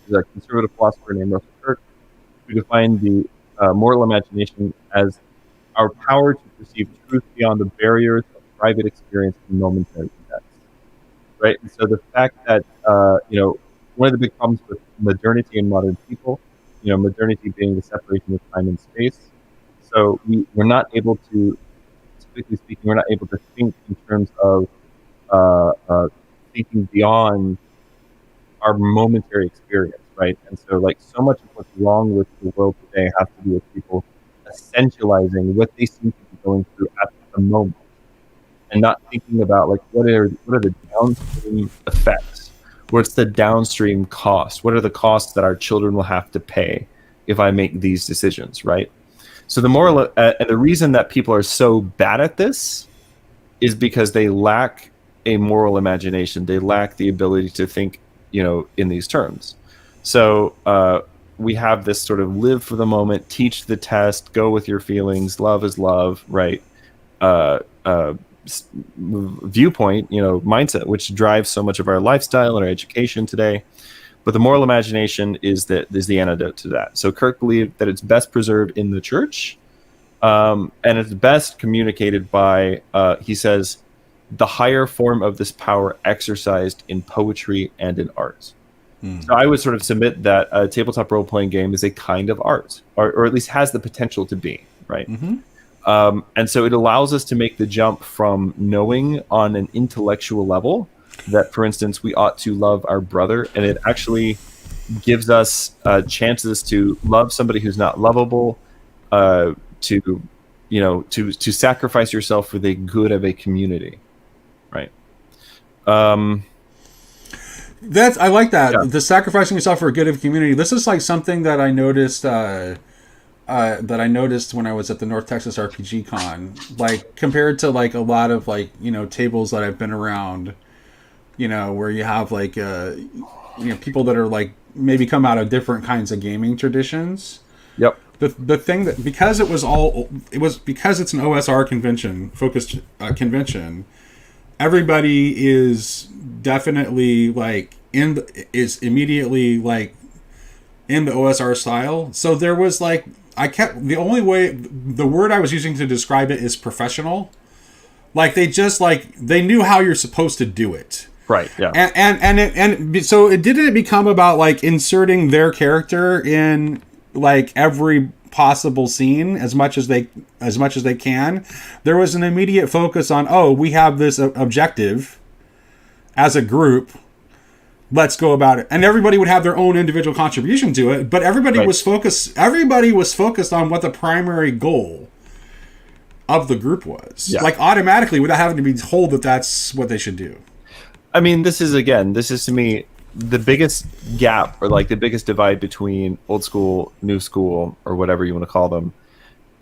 Speaker 2: there's a conservative philosopher named Russell Kirk who defined the moral imagination as our power to perceive truth beyond the barriers of private experience and momentary events. Right, and so the fact that one of the big problems with modernity in modern people, modernity being the separation of time and space. So we're not able to, typically speaking, we're not able to think in terms of thinking beyond our momentary experience, right? And so like so much of what's wrong with the world today has to do with people essentializing what they seem to be going through at the moment, and not thinking about like what are the downstream effects. What's the downstream cost? What are the costs that our children will have to pay if I make these decisions, right? So the moral, and the reason that people are so bad at this is because they lack a moral imagination. They lack the ability to think, in these terms. So we have this sort of live for the moment, teach the test, go with your feelings, love is love, right? Viewpoint, mindset, which drives so much of our lifestyle and our education today. But the moral imagination is the antidote to that. So Kirk believed that it's best preserved in the church, and it's best communicated by, he says, the higher form of this power exercised in poetry and in art. So I would sort of submit that a tabletop role-playing game is a kind of art, or at least has the potential to be, right? And so it allows us to make the jump from knowing on an intellectual level that, for instance, we ought to love our brother, and it actually gives us chances to love somebody who's not lovable, to sacrifice yourself for the good of a community, right?
Speaker 1: I like that.
Speaker 2: Yeah.
Speaker 1: The sacrificing yourself for a good of community. This is like something that I noticed when I was at the North Texas RPG Con. Like compared to like a lot of like, tables that I've been around, where you have like people that are like maybe come out of different kinds of gaming traditions.
Speaker 2: Yep.
Speaker 1: The thing that because it's an OSR convention focused convention, everybody is definitely like is immediately like in the OSR style. So there was like the word I was using to describe it is professional. Like they knew how you're supposed to do it.
Speaker 2: Right. Yeah.
Speaker 1: So it didn't become about like inserting their character in like every possible scene as much as they can. There was an immediate focus on, we have this objective as a group. Let's go about it. And everybody would have their own individual contribution to it, but everybody was focused on what the primary goal of the group was. Yeah. Like automatically without having to be told that that's what they should do.
Speaker 2: I mean, this is to me the biggest gap, or like the biggest divide between old school, new school, or whatever you want to call them,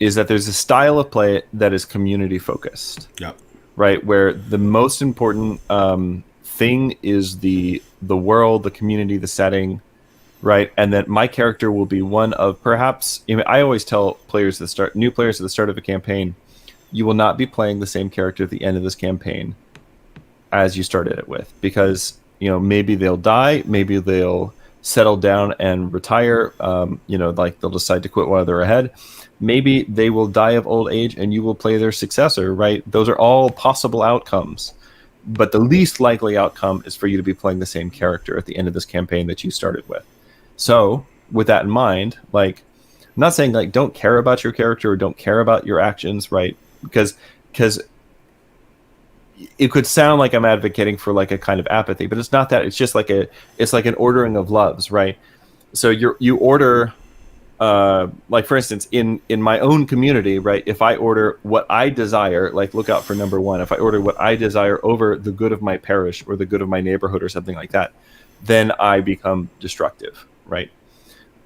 Speaker 2: is that there's a style of play that is community focused.
Speaker 1: Yep.
Speaker 2: Right, where the most important thing is the world, the community, the setting, right, and that my character will be one of perhaps. I always tell new players at the start of a campaign, you will not be playing the same character at the end of this campaign as you started it with, because maybe they'll die, maybe they'll settle down and retire, like they'll decide to quit while they're ahead. Maybe they will die of old age and you will play their successor, right? Those are all possible outcomes. But the least likely outcome is for you to be playing the same character at the end of this campaign that you started with. So with that in mind, like, I'm not saying like don't care about your character or don't care about your actions, right? Because it could sound like I'm advocating for like a kind of apathy, but it's not that. It's just like it's like an ordering of loves, right? So you order, like for instance, in my own community, right? If I order what I desire, like look out for number one. If I order what I desire over the good of my parish or the good of my neighborhood or something like that, then I become destructive, right?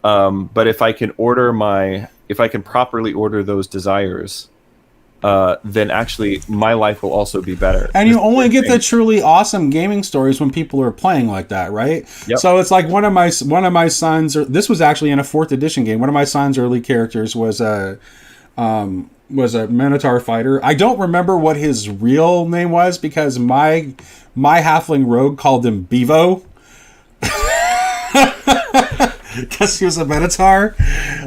Speaker 2: But if I can properly order those desires, then actually my life will also be better.
Speaker 1: And you only get the truly awesome gaming stories when people are playing like that, right?
Speaker 2: Yep.
Speaker 1: So it's like one of my sons. This was actually in a 4th edition game. One of my son's early characters was a Minotaur fighter. I don't remember what his real name was because my halfling rogue called him Bevo. Because he was a Minotaur.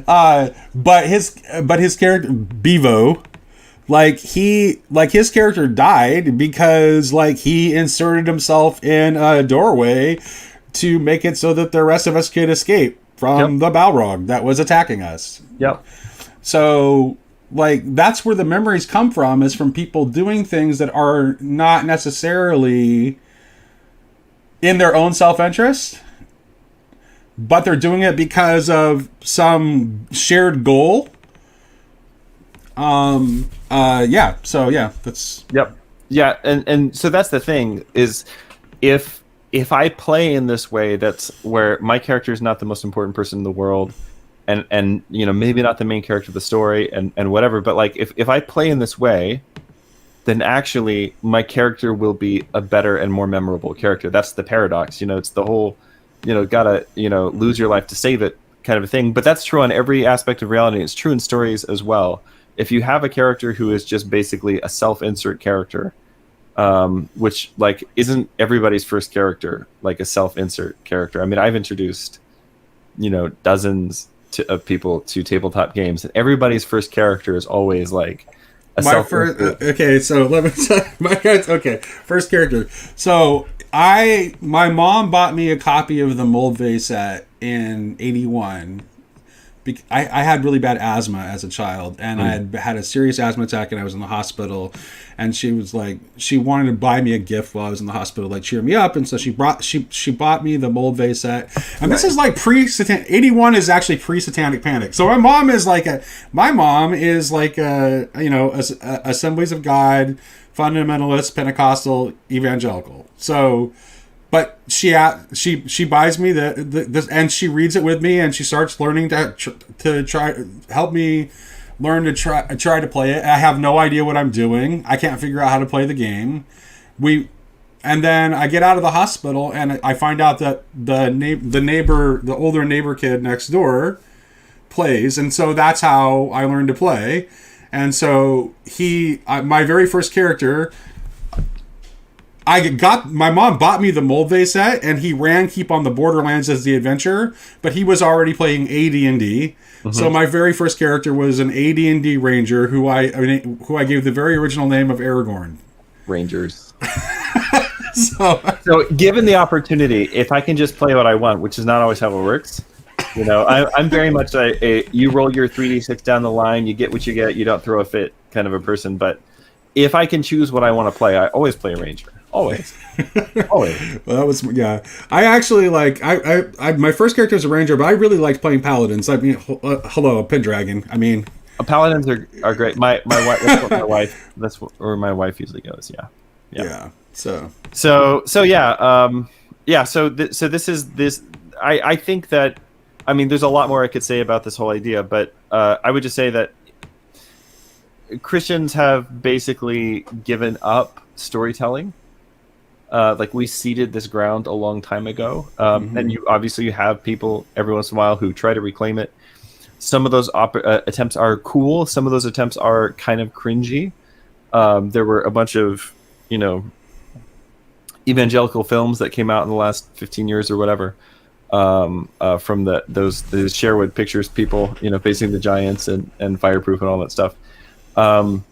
Speaker 1: But his character Bevo. His character died because he inserted himself in a doorway to make it so that the rest of us could escape from the Balrog that was attacking us.
Speaker 2: Yep.
Speaker 1: So that's where the memories come from, is from people doing things that are not necessarily in their own self-interest, but they're doing it because of some shared goal. That's...
Speaker 2: Yep. Yeah, and so that's the thing, is if if I play in this way, that's where my character is not the most important person in the world, and maybe not the main character of the story, and whatever. But like if I play in this way, then actually my character will be a better and more memorable character. That's the paradox. It's the whole, gotta lose your life to save it kind of a thing. But that's true on every aspect of reality. It's true in stories as well. If you have a character who is just basically a self-insert character, which like isn't everybody's first character, like a self-insert character. I mean, I've introduced dozens of people to tabletop games, and everybody's first character is always like a
Speaker 1: okay. So let me okay, first character. So my mom bought me a copy of the Moldvay set in '81. I had really bad asthma as a child, and I had a serious asthma attack, and I was in the hospital. And she was like, she wanted to buy me a gift while I was in the hospital, like cheer me up. And so she bought me the Moldvay set. And this is like '81 is actually pre-Satanic Panic. So my mom is like Assemblies of God, fundamentalist, Pentecostal, evangelical. So. But she buys me this, and she reads it with me, and she starts learning to try help me learn to try to play it. I have no idea what I'm doing. I can't figure out how to play the game. And then I get out of the hospital, and I find out that the older neighbor kid next door plays, and so that's how I learned to play. And so my very first character. My mom bought me the Moldvay set, and he ran Keep on the Borderlands as the adventure, but he was already playing AD&D. Mm-hmm. So my very first character was an AD&D ranger who I gave the very original name of Aragorn.
Speaker 2: Rangers. So given the opportunity, if I can just play what I want, which is not always how it works, I'm very much a you roll your 3d6 down the line, you get what you get, you don't throw a fit kind of a person. But if I can choose what I want to play, I always play a ranger. Always.
Speaker 1: Well, that was I actually I my first character was a ranger, but I really liked playing paladins. I mean, hello, a Pendragon. I mean,
Speaker 2: paladins are great. My wife. That's where my wife usually goes. Yeah. So yeah. So this is. I think that. I mean, there's a lot more I could say about this whole idea, but I would just say that Christians have basically given up storytelling. Like we seeded this ground a long time ago, and you have people every once in a while who try to reclaim it. Some of those attempts are cool. Some of those attempts are kind of cringy. There were a bunch of evangelical films that came out in the last 15 years or whatever, from those Sherwood Pictures people, facing the giants and Fireproof and all that stuff. So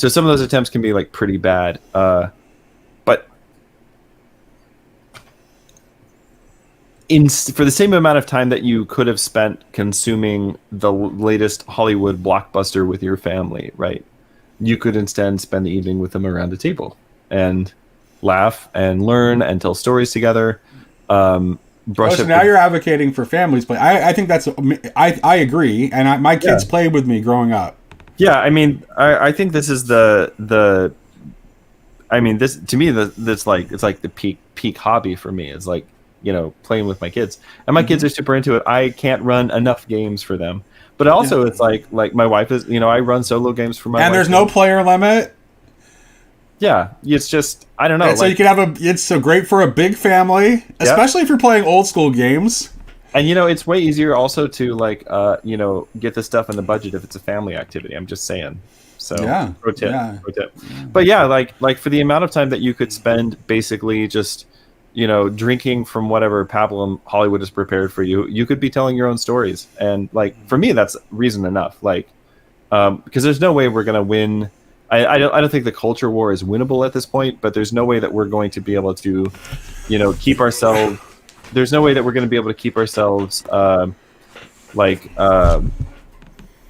Speaker 2: some of those attempts can be like pretty bad. But for the same amount of time that you could have spent consuming the latest Hollywood blockbuster with your family, right? You could instead spend the evening with them around a table and laugh and learn and tell stories together. So
Speaker 1: now you're advocating for families play. I think that's I agree, and my kids played with me growing up.
Speaker 2: Yeah, I mean, I think this is the. I mean, this to me, it's like the peak hobby for me. It's like playing with my kids, and my kids are super into it. I can't run enough games for them, but also it's like my wife is. I run solo games for my wife.
Speaker 1: And there's no player limit.
Speaker 2: Yeah, it's just I don't know.
Speaker 1: So you can have it's so great for a big family, especially if you're playing old school games.
Speaker 2: And it's way easier also to get the stuff in the budget if it's a family activity. I'm just saying. So pro tip. But like for the amount of time that you could spend basically just drinking from whatever pablum Hollywood has prepared for you, you could be telling your own stories. And for me, that's reason enough. Because there's no way we're gonna win. I don't think the culture war is winnable at this point, but there's no way that we're going to be able to, keep ourselves. There's no way that we're going to be able to keep ourselves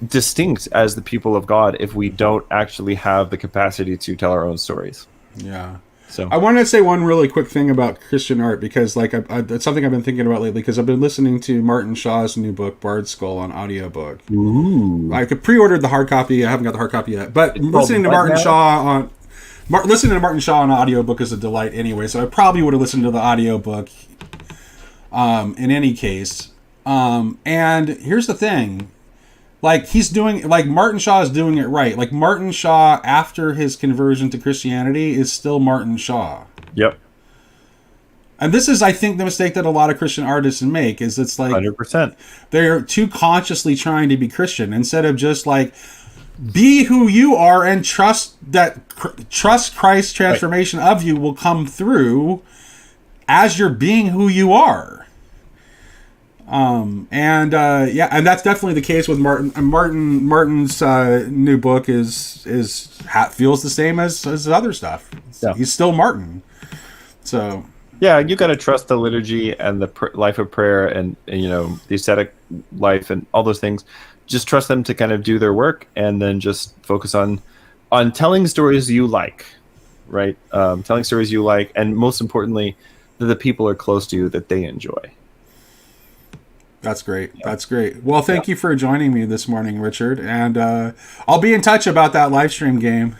Speaker 2: distinct as the people of God if we don't actually have the capacity to tell our own stories.
Speaker 1: Yeah.
Speaker 2: So
Speaker 1: I wanted to say one really quick thing about Christian art, because it's something I've been thinking about lately, because I've been listening to Martin Shaw's new book, Bard Skull, on audiobook.
Speaker 2: Ooh.
Speaker 1: I could pre-ordered the hard copy. I haven't got the hard copy yet, but listening to Martin Shaw Listening to Martin Shaw on audiobook is a delight anyway, so I probably would have listened to the audiobook in any case. And here's the thing. Like, Martin Shaw is doing it right. Like, Martin Shaw, after his conversion to Christianity, is still Martin Shaw.
Speaker 2: Yep.
Speaker 1: And this is, I think, the mistake that a lot of Christian artists make, is it's like
Speaker 2: 100%.
Speaker 1: They're too consciously trying to be Christian instead of just like, be who you are and trust Christ's transformation of you will come through as you're being who you are. And that's definitely the case with Martin. Martin's new book feels the same as his other stuff.
Speaker 2: Yeah.
Speaker 1: He's still Martin. So
Speaker 2: yeah, you got to trust the liturgy and the life of prayer and the ascetic life and all those things. Just trust them to kind of do their work, and then just focus on telling stories you like, right? Telling stories you like, and most importantly, that the people are close to you that they enjoy.
Speaker 1: That's great. Yeah. That's great. Well, thank you for joining me this morning, Richard. And I'll be in touch about that live stream game.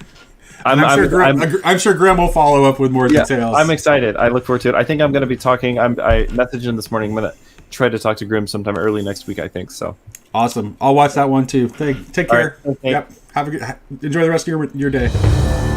Speaker 1: I'm sure Grim will follow up with more details.
Speaker 2: I'm excited. I look forward to it. I think I'm going to be talking. I messaged him this morning. I'm going to try to talk to Grim sometime early next week, I think. So
Speaker 1: awesome. I'll watch that one too. Take care.
Speaker 2: Right. Okay.
Speaker 1: Yep. Enjoy the rest of your day.